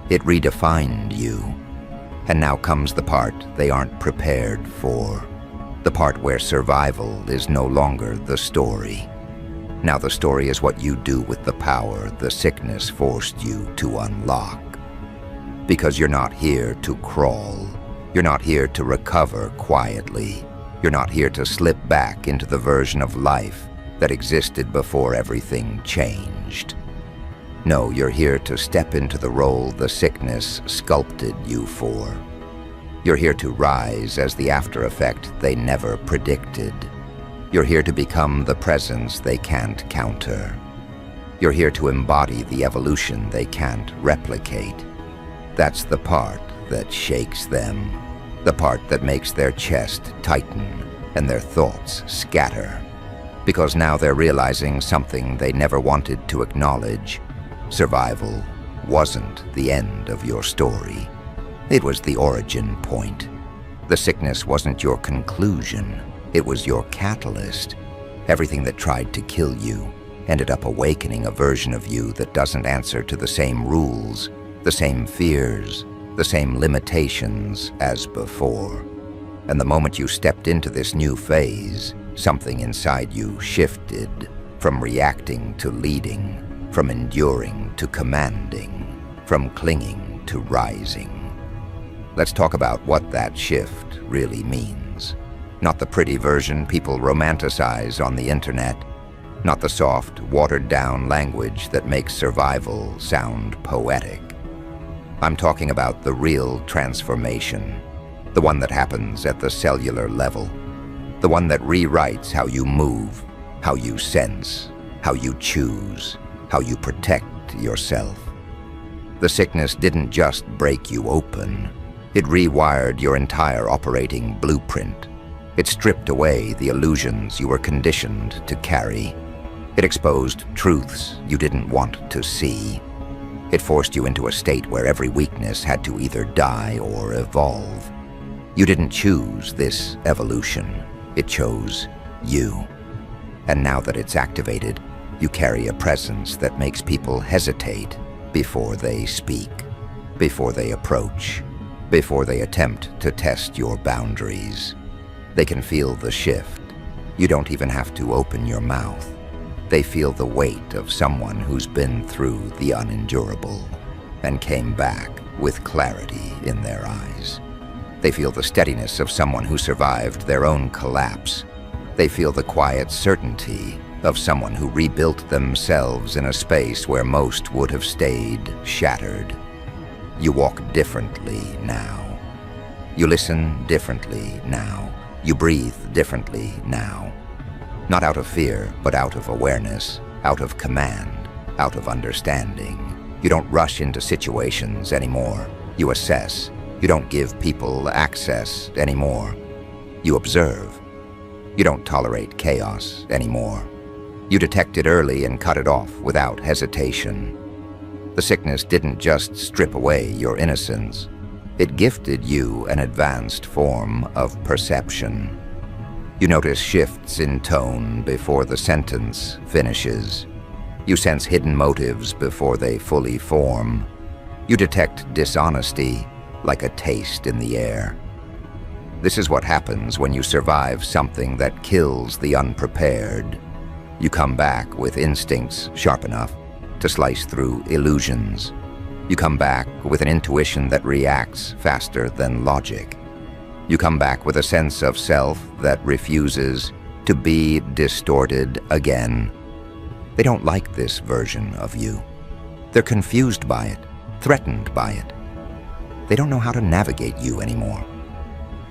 it redefined you. And now comes the part they aren't prepared for, the part where survival is no longer the story. Now the story is what you do with the power the sickness forced you to unlock. Because you're not here to crawl. You're not here to recover quietly. You're not here to slip back into the version of life that existed before everything changed. No, you're here to step into the role the sickness sculpted you for. You're here to rise as the after effect they never predicted. You're here to become the presence they can't counter. You're here to embody the evolution they can't replicate. That's the part that shakes them, the part that makes their chest tighten and their thoughts scatter. Because now they're realizing something they never wanted to acknowledge. Survival wasn't the end of your story. It was the origin point. The sickness wasn't your conclusion. It was your catalyst. Everything that tried to kill you ended up awakening a version of you that doesn't answer to the same rules, the same fears, the same limitations as before. And the moment you stepped into this new phase, something inside you shifted, from reacting to leading, from enduring to commanding, from clinging to rising. Let's talk about what that shift really means. Not the pretty version people romanticize on the internet, not the soft, watered-down language that makes survival sound poetic. I'm talking about the real transformation, the one that happens at the cellular level, the one that rewrites how you move, how you sense, how you choose, how you protect yourself. The sickness didn't just break you open, it rewired your entire operating blueprint. It stripped away the illusions you were conditioned to carry. It exposed truths you didn't want to see. It forced you into a state where every weakness had to either die or evolve. You didn't choose this evolution. It chose you. And now that it's activated, you carry a presence that makes people hesitate before they speak, before they approach, before they attempt to test your boundaries. They can feel the shift. You don't even have to open your mouth. They feel the weight of someone who's been through the unendurable and came back with clarity in their eyes. They feel the steadiness of someone who survived their own collapse. They feel the quiet certainty of someone who rebuilt themselves in a space where most would have stayed shattered. You walk differently now. You listen differently now. You breathe differently now. Not out of fear, but out of awareness, out of command, out of understanding. You don't rush into situations anymore. You assess. You don't give people access anymore. You observe. You don't tolerate chaos anymore. You detect it early and cut it off without hesitation. The sickness didn't just strip away your innocence. It gifted you an advanced form of perception. You notice shifts in tone before the sentence finishes. You sense hidden motives before they fully form. You detect dishonesty like a taste in the air. This is what happens when you survive something that kills the unprepared. You come back with instincts sharp enough to slice through illusions. You come back with an intuition that reacts faster than logic. You come back with a sense of self that refuses to be distorted again. They don't like this version of you. They're confused by it, threatened by it. They don't know how to navigate you anymore.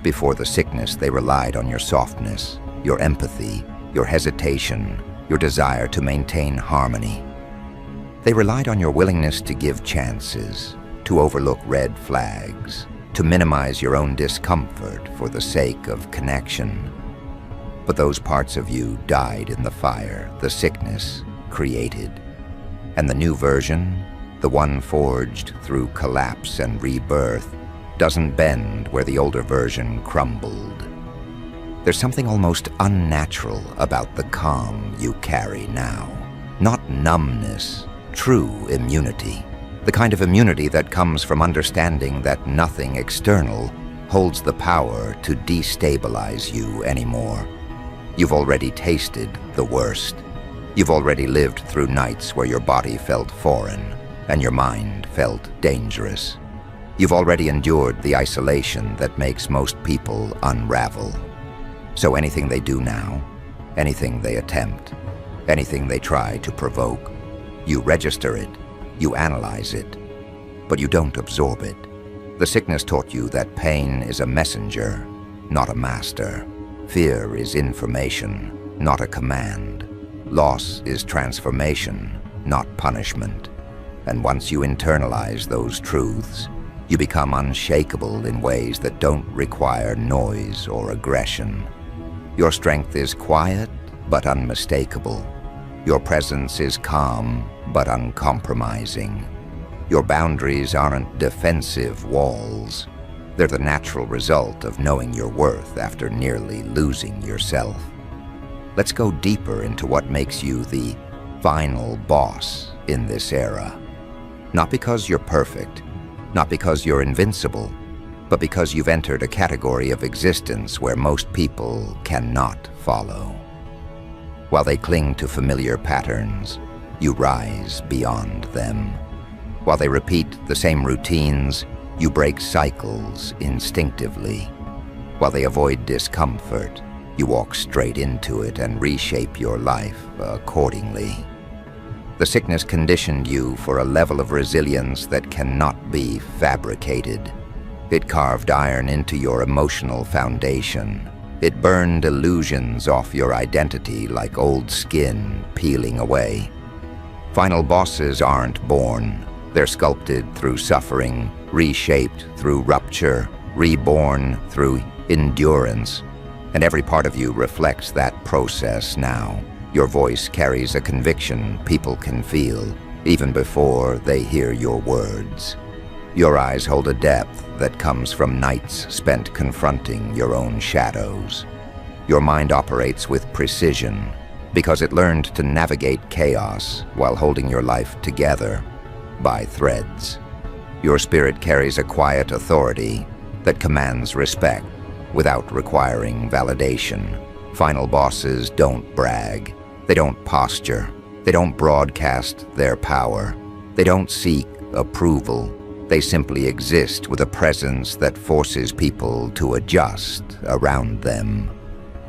Before the sickness, they relied on your softness, your empathy, your hesitation, your desire to maintain harmony. They relied on your willingness to give chances, to overlook red flags, to minimize your own discomfort for the sake of connection. But those parts of you died in the fire the sickness created. And the new version, the one forged through collapse and rebirth, doesn't bend where the older version crumbled. There's something almost unnatural about the calm you carry now. Not numbness, true immunity. The kind of immunity that comes from understanding that nothing external holds the power to destabilize you anymore. You've already tasted the worst. You've already lived through nights where your body felt foreign and your mind felt dangerous. You've already endured the isolation that makes most people unravel. So anything they do now, anything they attempt, anything they try to provoke, you register it, you analyze it, but you don't absorb it. The sickness taught you that pain is a messenger, not a master. Fear is information, not a command. Loss is transformation, not punishment. And once you internalize those truths, you become unshakable in ways that don't require noise or aggression. Your strength is quiet, but unmistakable. Your presence is calm, but uncompromising. Your boundaries aren't defensive walls. They're the natural result of knowing your worth after nearly losing yourself. Let's go deeper into what makes you the final boss in this era. Not because you're perfect, not because you're invincible, but because you've entered a category of existence where most people cannot follow. While they cling to familiar patterns, you rise beyond them. While they repeat the same routines, you break cycles instinctively. While they avoid discomfort, you walk straight into it and reshape your life accordingly. The sickness conditioned you for a level of resilience that cannot be fabricated. It carved iron into your emotional foundation. It burned illusions off your identity like old skin peeling away. Final bosses aren't born. They're sculpted through suffering, reshaped through rupture, reborn through endurance. And every part of you reflects that process now. Your voice carries a conviction people can feel, even before they hear your words. Your eyes hold a depth that comes from nights spent confronting your own shadows. Your mind operates with precision because it learned to navigate chaos while holding your life together by threads. Your spirit carries a quiet authority that commands respect without requiring validation. Final bosses don't brag. They don't posture. They don't broadcast their power. They don't seek approval. They simply exist with a presence that forces people to adjust around them.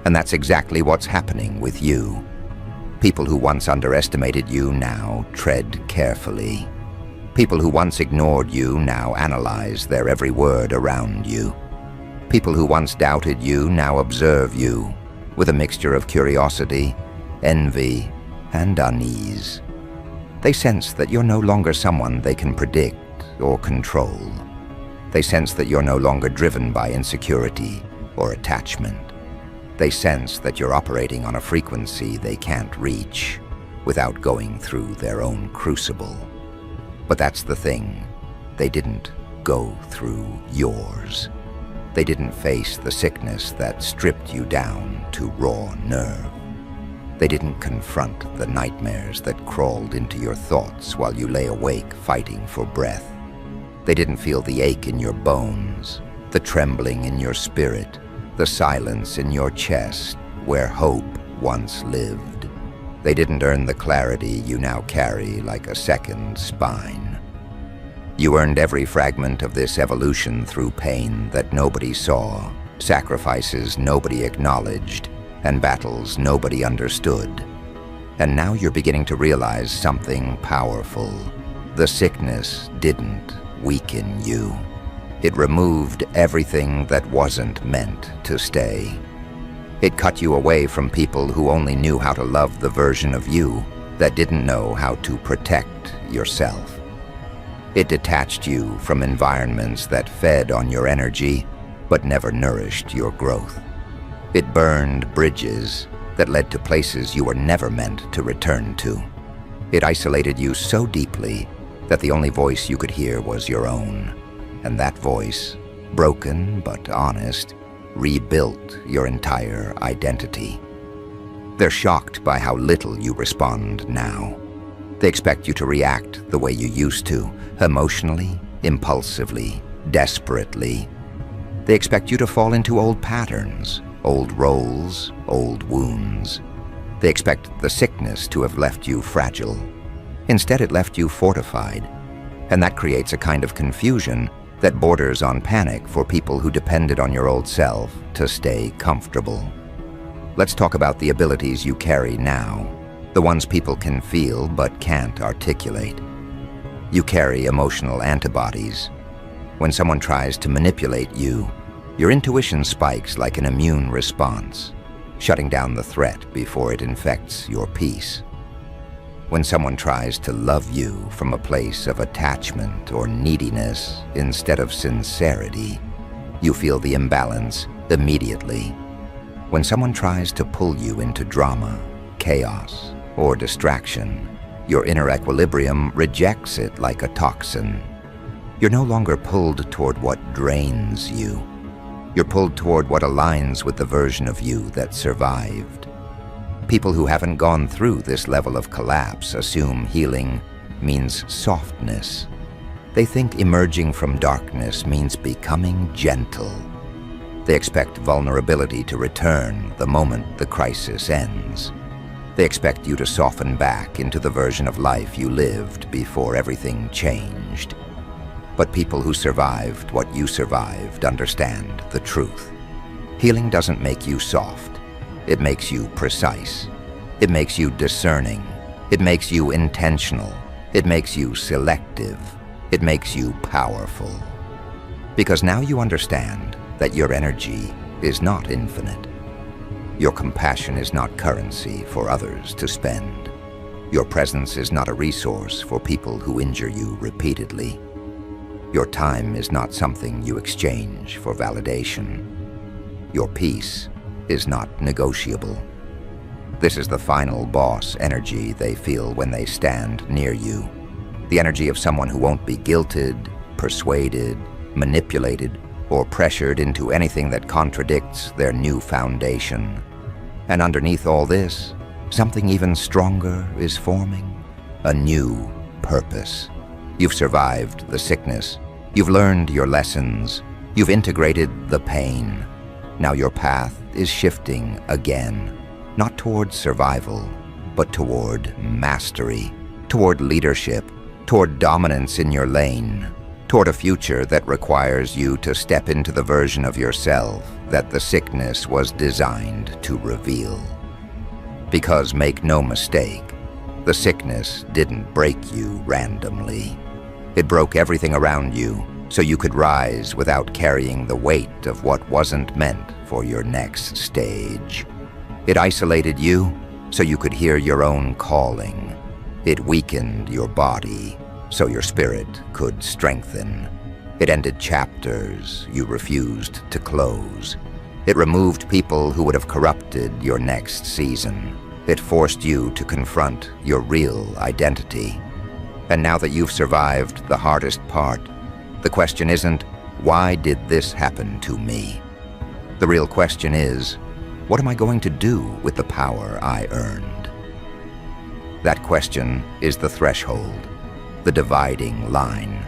And that's exactly what's happening with you. People who once underestimated you now tread carefully. People who once ignored you now analyze their every word around you. People who once doubted you now observe you with a mixture of curiosity, envy, and unease. They sense that you're no longer someone they can predict or control. They sense that you're no longer driven by insecurity or attachment. They sense that you're operating on a frequency they can't reach without going through their own crucible. But that's the thing. They didn't go through yours. They didn't face the sickness that stripped you down to raw nerve. They didn't confront the nightmares that crawled into your thoughts while you lay awake fighting for breath. They didn't feel the ache in your bones, the trembling in your spirit, the silence in your chest where hope once lived. They didn't earn the clarity you now carry like a second spine. You earned every fragment of this evolution through pain that nobody saw, sacrifices nobody acknowledged, and battles nobody understood. And now you're beginning to realize something powerful. The sickness didn't weaken you. It removed everything that wasn't meant to stay. It cut you away from people who only knew how to love the version of you that didn't know how to protect yourself. It detached you from environments that fed on your energy but never nourished your growth. It burned bridges that led to places you were never meant to return to. It isolated you so deeply that the only voice you could hear was your own. And that voice, broken but honest, rebuilt your entire identity. They're shocked by how little you respond now. They expect you to react the way you used to, emotionally, impulsively, desperately. They expect you to fall into old patterns, old roles, old wounds. They expect the sickness to have left you fragile. Instead, it left you fortified. And that creates a kind of confusion that borders on panic for people who depended on your old self to stay comfortable. Let's talk about the abilities you carry now, the ones people can feel but can't articulate. You carry emotional antibodies. When someone tries to manipulate you, your intuition spikes like an immune response, shutting down the threat before it infects your peace. When someone tries to love you from a place of attachment or neediness instead of sincerity, you feel the imbalance immediately. When someone tries to pull you into drama, chaos, or distraction, your inner equilibrium rejects it like a toxin. You're no longer pulled toward what drains you. You're pulled toward what aligns with the version of you that survived. People who haven't gone through this level of collapse assume healing means softness. They think emerging from darkness means becoming gentle. They expect vulnerability to return the moment the crisis ends. They expect you to soften back into the version of life you lived before everything changed. But people who survived what you survived understand the truth. Healing doesn't make you soft. It makes you precise. It makes you discerning. It makes you intentional. It makes you selective. It makes you powerful. Because now you understand that your energy is not infinite. Your compassion is not currency for others to spend. Your presence is not a resource for people who injure you repeatedly. Your time is not something you exchange for validation. Your peace is not negotiable. This is the final boss energy they feel when they stand near you. The energy of someone who won't be guilted, persuaded, manipulated, or pressured into anything that contradicts their new foundation. And underneath all this, something even stronger is forming. A new purpose. You've survived the sickness. You've learned your lessons. You've integrated the pain. Now your path is shifting again, not toward survival, but toward mastery, toward leadership, toward dominance in your lane, toward a future that requires you to step into the version of yourself that the sickness was designed to reveal. Because make no mistake, the sickness didn't break you randomly. It broke everything around you so you could rise without carrying the weight of what wasn't meant for your next stage. It isolated you so you could hear your own calling. It weakened your body so your spirit could strengthen. It ended chapters you refused to close. It removed people who would have corrupted your next season. It forced you to confront your real identity. And now that you've survived the hardest part, the question isn't, why did this happen to me? The real question is, what am I going to do with the power I earned? That question is the threshold, the dividing line,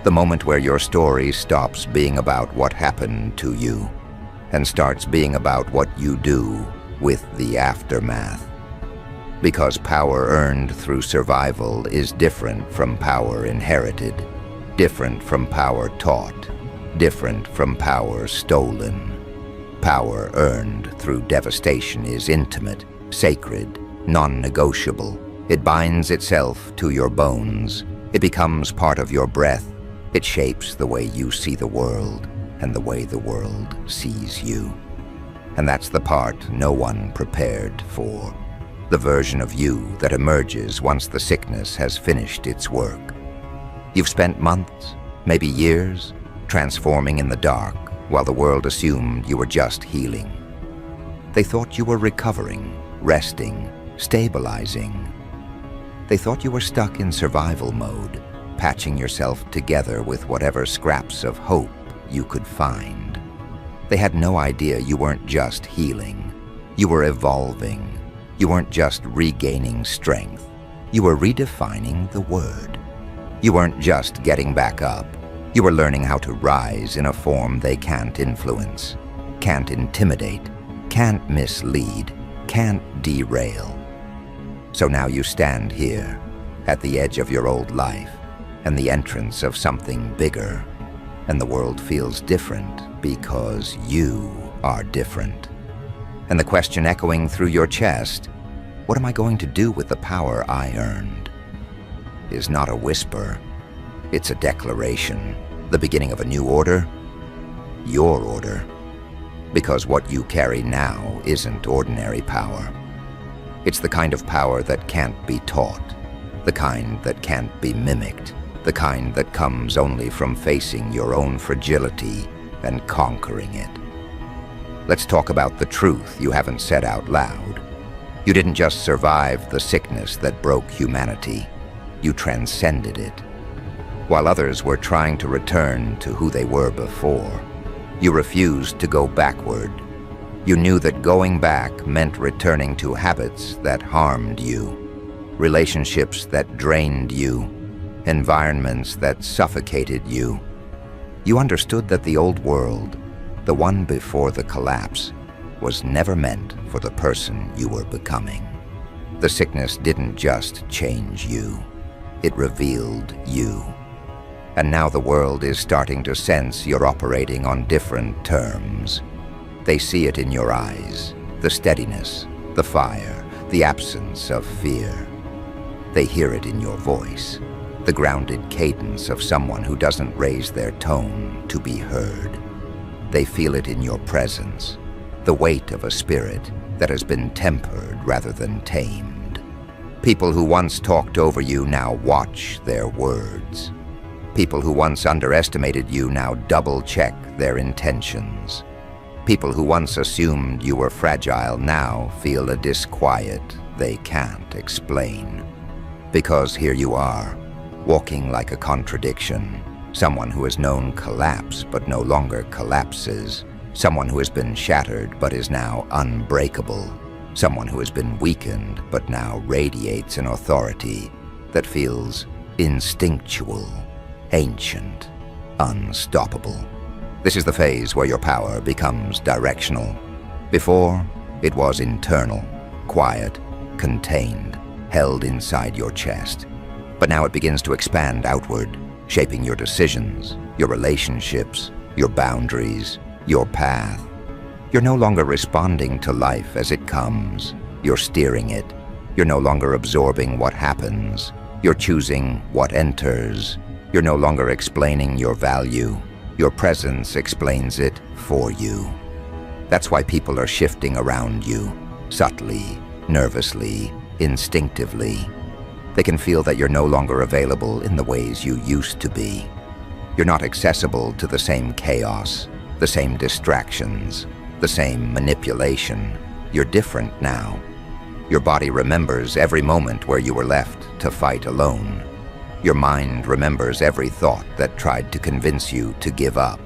the moment where your story stops being about what happened to you and starts being about what you do with the aftermath. Because power earned through survival is different from power inherited, different from power taught, different from power stolen. Power earned through devastation is intimate, sacred, non-negotiable. It binds itself to your bones. It becomes part of your breath. It shapes the way you see the world and the way the world sees you. And that's the part no one prepared for. The version of you that emerges once the sickness has finished its work. You've spent months, maybe years, transforming in the dark while the world assumed you were just healing. They thought you were recovering, resting, stabilizing. They thought you were stuck in survival mode, patching yourself together with whatever scraps of hope you could find. They had no idea you weren't just healing. You were evolving. You weren't just regaining strength. You were redefining the word. You weren't just getting back up. You were learning how to rise in a form they can't influence, can't intimidate, can't mislead, can't derail. So now you stand here, at the edge of your old life, and the entrance of something bigger, and the world feels different because you are different. And the question echoing through your chest, what am I going to do with the power I earned? Is not a whisper, it's a declaration, the beginning of a new order, your order. Because what you carry now isn't ordinary power. It's the kind of power that can't be taught, the kind that can't be mimicked, the kind that comes only from facing your own fragility and conquering it. Let's talk about the truth you haven't said out loud. You didn't just survive the sickness that broke humanity, you transcended it. While others were trying to return to who they were before, you refused to go backward. You knew that going back meant returning to habits that harmed you, relationships that drained you, environments that suffocated you. You understood that the old world, the one before the collapse, was never meant for the person you were becoming. The sickness didn't just change you, it revealed you. And now the world is starting to sense you're operating on different terms. They see it in your eyes, the steadiness, the fire, the absence of fear. They hear it in your voice, the grounded cadence of someone who doesn't raise their tone to be heard. They feel it in your presence, the weight of a spirit that has been tempered rather than tamed. People who once talked over you now watch their words. People who once underestimated you now double-check their intentions. People who once assumed you were fragile now feel a disquiet they can't explain. Because here you are, walking like a contradiction, someone who has known collapse but no longer collapses, someone who has been shattered but is now unbreakable, someone who has been weakened but now radiates an authority that feels instinctual, ancient, unstoppable. This is the phase where your power becomes directional. Before, it was internal, quiet, contained, held inside your chest. But now it begins to expand outward, shaping your decisions, your relationships, your boundaries, your path. You're no longer responding to life as it comes. You're steering it. You're no longer absorbing what happens. You're choosing what enters. You're no longer explaining your value. Your presence explains it for you. That's why people are shifting around you, subtly, nervously, instinctively. They can feel that you're no longer available in the ways you used to be. You're not accessible to the same chaos, the same distractions, the same manipulation. You're different now. Your body remembers every moment where you were left to fight alone. Your mind remembers every thought that tried to convince you to give up.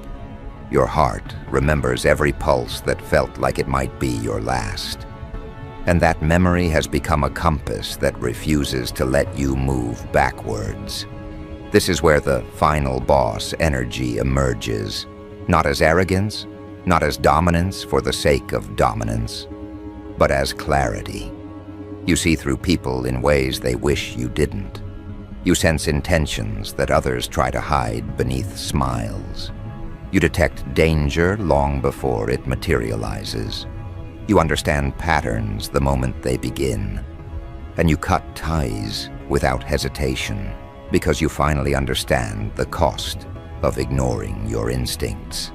Your heart remembers every pulse that felt like it might be your last. And that memory has become a compass that refuses to let you move backwards. This is where the final boss energy emerges, not as arrogance, not as dominance for the sake of dominance, but as clarity. You see through people in ways they wish you didn't. You sense intentions that others try to hide beneath smiles. You detect danger long before it materializes. You understand patterns the moment they begin. And you cut ties without hesitation because you finally understand the cost of ignoring your instincts.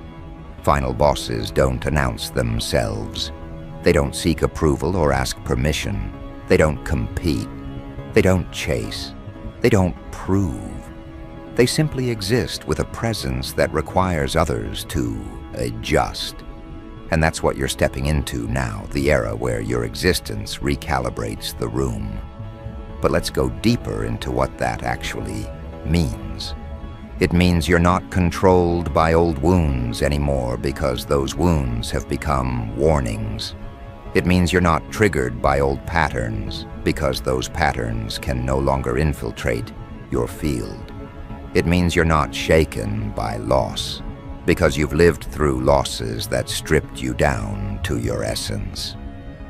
Final bosses don't announce themselves. They don't seek approval or ask permission. They don't compete. They don't chase. They don't prove. They simply exist with a presence that requires others to adjust. And that's what you're stepping into now, the era where your existence recalibrates the room. But let's go deeper into what that actually means. It means you're not controlled by old wounds anymore because those wounds have become warnings. It means you're not triggered by old patterns because those patterns can no longer infiltrate your field. It means you're not shaken by loss because you've lived through losses that stripped you down to your essence.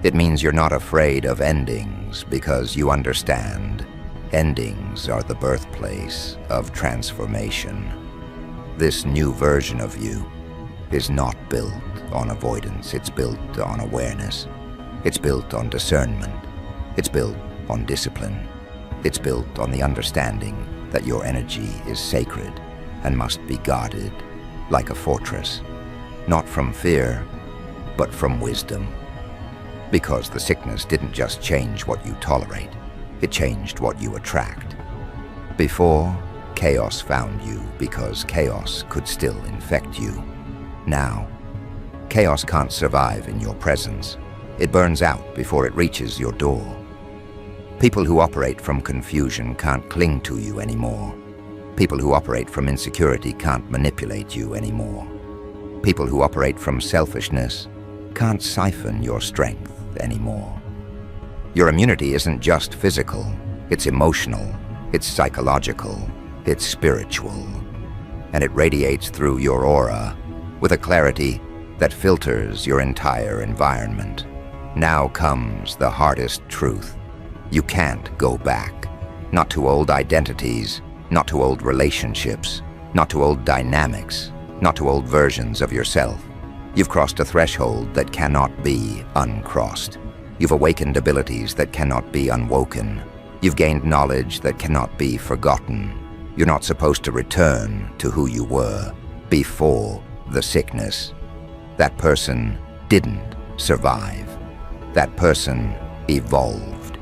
It means you're not afraid of endings because you understand endings are the birthplace of transformation. This new version of you is not built on avoidance. It's built on awareness. It's built on discernment. It's built on discipline. It's built on the understanding that your energy is sacred and must be guarded like a fortress, not from fear, but from wisdom. Because the sickness didn't just change what you tolerate, it changed what you attract. Before, chaos found you because chaos could still infect you. Now, chaos can't survive in your presence. It burns out before it reaches your door. People who operate from confusion can't cling to you anymore. People who operate from insecurity can't manipulate you anymore. People who operate from selfishness can't siphon your strength anymore. Your immunity isn't just physical, it's emotional, it's psychological, it's spiritual, and it radiates through your aura with a clarity that filters your entire environment. Now comes the hardest truth. You can't go back, not to old identities, not to old relationships, not to old dynamics, not to old versions of yourself. You've crossed a threshold that cannot be uncrossed. You've awakened abilities that cannot be unwoken. You've gained knowledge that cannot be forgotten. You're not supposed to return to who you were before the sickness. That person didn't survive. That person evolved.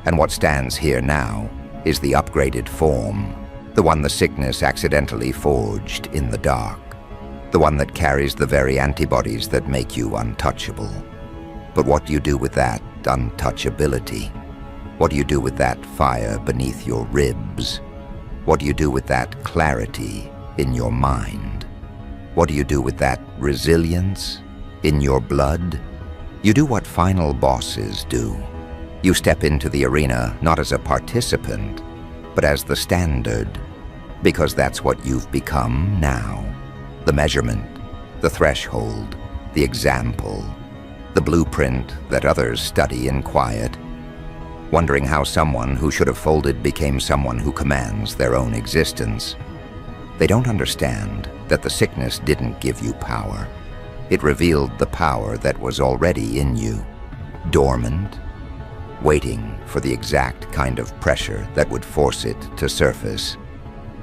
And what stands here now is the upgraded form, the one the sickness accidentally forged in the dark, the one that carries the very antibodies that make you untouchable. But what do you do with that untouchability? What do you do with that fire beneath your ribs? What do you do with that clarity in your mind? What do you do with that resilience in your blood? You do what final bosses do. You step into the arena not as a participant, but as the standard, because that's what you've become now. The measurement, the threshold, the example, the blueprint that others study in quiet, wondering how someone who should have folded became someone who commands their own existence. They don't understand that the sickness didn't give you power. It revealed the power that was already in you, dormant, waiting for the exact kind of pressure that would force it to surface.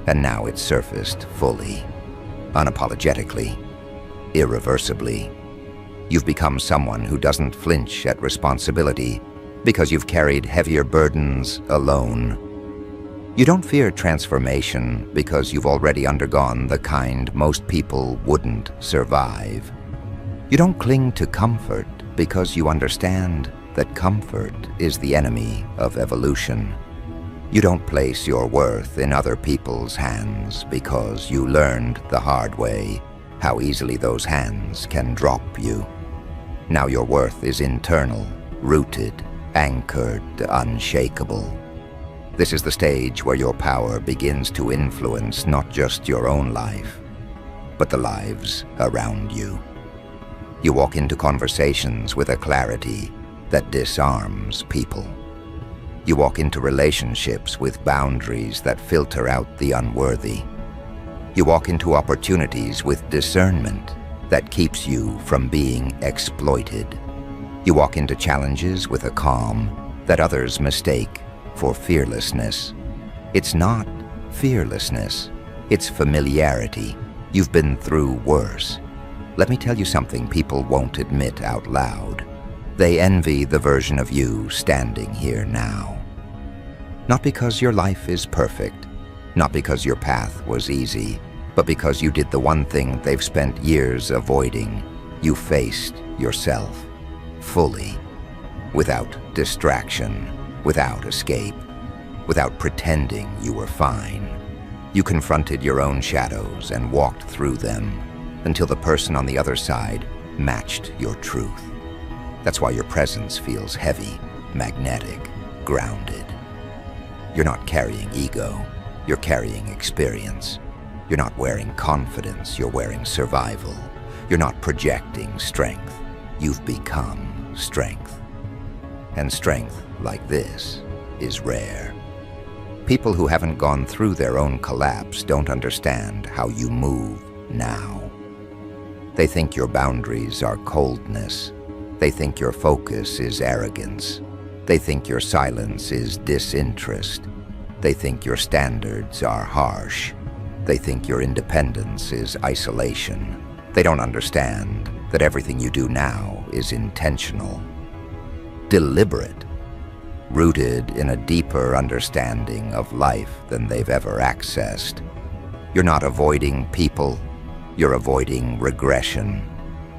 And now it's surfaced fully, unapologetically, irreversibly. You've become someone who doesn't flinch at responsibility because you've carried heavier burdens alone. You don't fear transformation because you've already undergone the kind most people wouldn't survive. You don't cling to comfort because you understand that comfort is the enemy of evolution. You don't place your worth in other people's hands because you learned the hard way how easily those hands can drop you. Now your worth is internal, rooted, anchored, unshakable. This is the stage where your power begins to influence not just your own life, but the lives around you. You walk into conversations with a clarity that disarms people. You walk into relationships with boundaries that filter out the unworthy. You walk into opportunities with discernment that keeps you from being exploited. You walk into challenges with a calm that others mistake for fearlessness. It's not fearlessness, it's familiarity. You've been through worse. Let me tell you something people won't admit out loud. They envy the version of you standing here now. Not because your life is perfect, not because your path was easy, but because you did the one thing they've spent years avoiding. You faced yourself fully, without distraction, without escape, without pretending you were fine. You confronted your own shadows and walked through them until the person on the other side matched your truth. That's why your presence feels heavy, magnetic, grounded. You're not carrying ego, you're carrying experience. You're not wearing confidence, you're wearing survival. You're not projecting strength, you've become strength. And strength like this is rare. People who haven't gone through their own collapse don't understand how you move now. They think your boundaries are coldness. They think your focus is arrogance. They think your silence is disinterest. They think your standards are harsh. They think your independence is isolation. They don't understand that everything you do now is intentional, deliberate, rooted in a deeper understanding of life than they've ever accessed. You're not avoiding people, you're avoiding regression.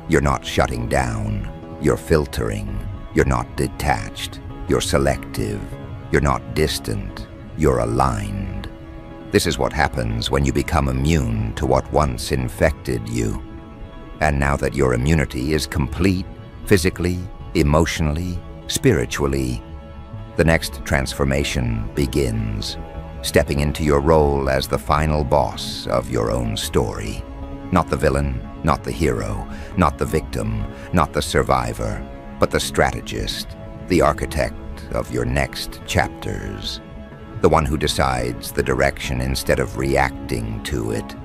You're not shutting down, you're filtering. You're not detached, you're selective. You're not distant, you're aligned. This is what happens when you become immune to what once infected you. And now that your immunity is complete, physically, emotionally, spiritually, the next transformation begins, stepping into your role as the final boss of your own story. Not the villain, not the hero, not the victim, not the survivor, but the strategist, the architect of your next chapters. The one who decides the direction instead of reacting to it.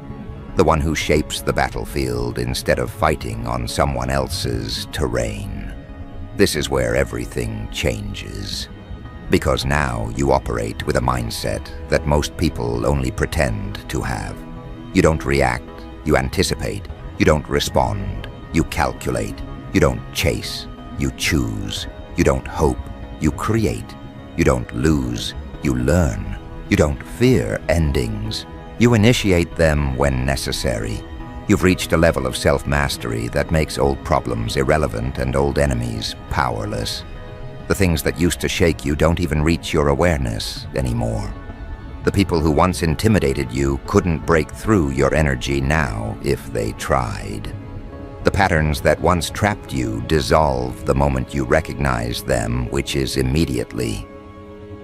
The one who shapes the battlefield instead of fighting on someone else's terrain. This is where everything changes. Because now you operate with a mindset that most people only pretend to have. You don't react, you anticipate. You don't respond, you calculate. You don't chase, you choose. You don't hope, you create. You don't lose, you learn. You don't fear endings. You initiate them when necessary. You've reached a level of self-mastery that makes old problems irrelevant and old enemies powerless. The things that used to shake you don't even reach your awareness anymore. The people who once intimidated you couldn't break through your energy now if they tried. The patterns that once trapped you dissolve the moment you recognize them, which is immediately.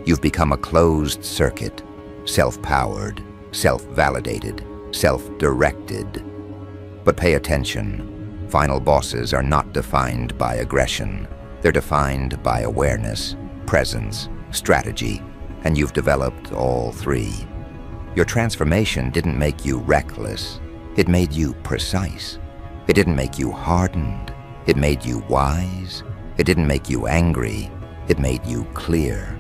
You've become a closed circuit, self-powered, self-validated, self-directed. But pay attention. Final bosses are not defined by aggression. They're defined by awareness, presence, strategy, and you've developed all three. Your transformation didn't make you reckless. It made you precise. It didn't make you hardened. It made you wise. It didn't make you angry. It made you clear.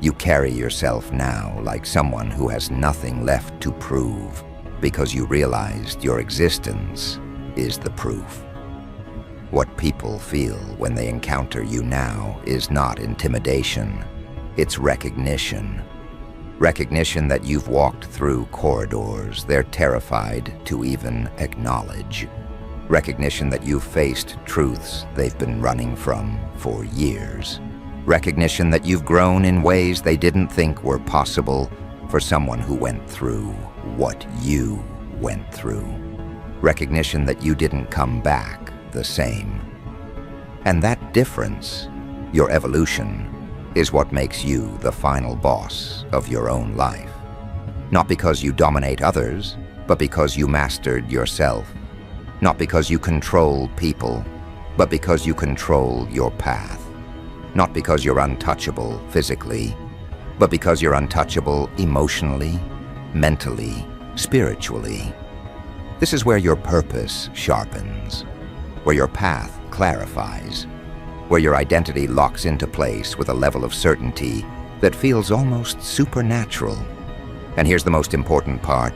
You carry yourself now like someone who has nothing left to prove because you realized your existence is the proof. What people feel when they encounter you now is not intimidation. It's recognition. Recognition that you've walked through corridors they're terrified to even acknowledge. Recognition that you've faced truths they've been running from for years. Recognition that you've grown in ways they didn't think were possible for someone who went through what you went through. Recognition that you didn't come back the same. And that difference, your evolution, is what makes you the final boss of your own life. Not because you dominate others, but because you mastered yourself. Not because you control people, but because you control your path. Not because you're untouchable physically, but because you're untouchable emotionally, mentally, spiritually. This is where your purpose sharpens, where your path clarifies, where your identity locks into place with a level of certainty that feels almost supernatural. And here's the most important part.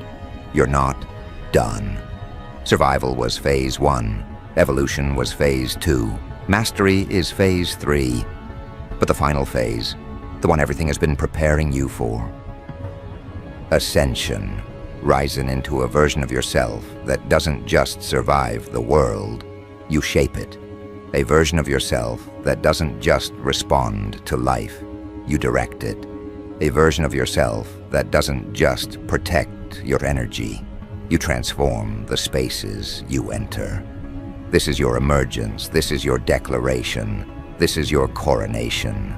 You're not done. Survival was phase 1. Evolution was phase 2. Mastery is phase 3. But the final phase, the one everything has been preparing you for. Ascension. Rising into a version of yourself that doesn't just survive the world, You shape it, a version of yourself that doesn't just respond to life, you direct it. A version of yourself that doesn't just protect your energy, you transform the spaces you enter. This is your emergence, this is your declaration, this is your coronation.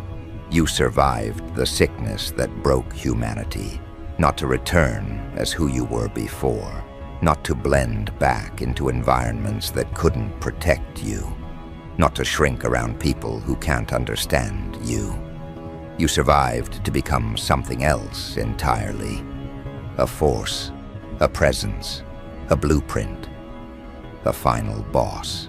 You survived the sickness that broke humanity, not to return as who you were before, not to blend back into environments that couldn't protect you, not to shrink around people who can't understand you. You survived to become something else entirely. A force, a presence, a blueprint, a final boss.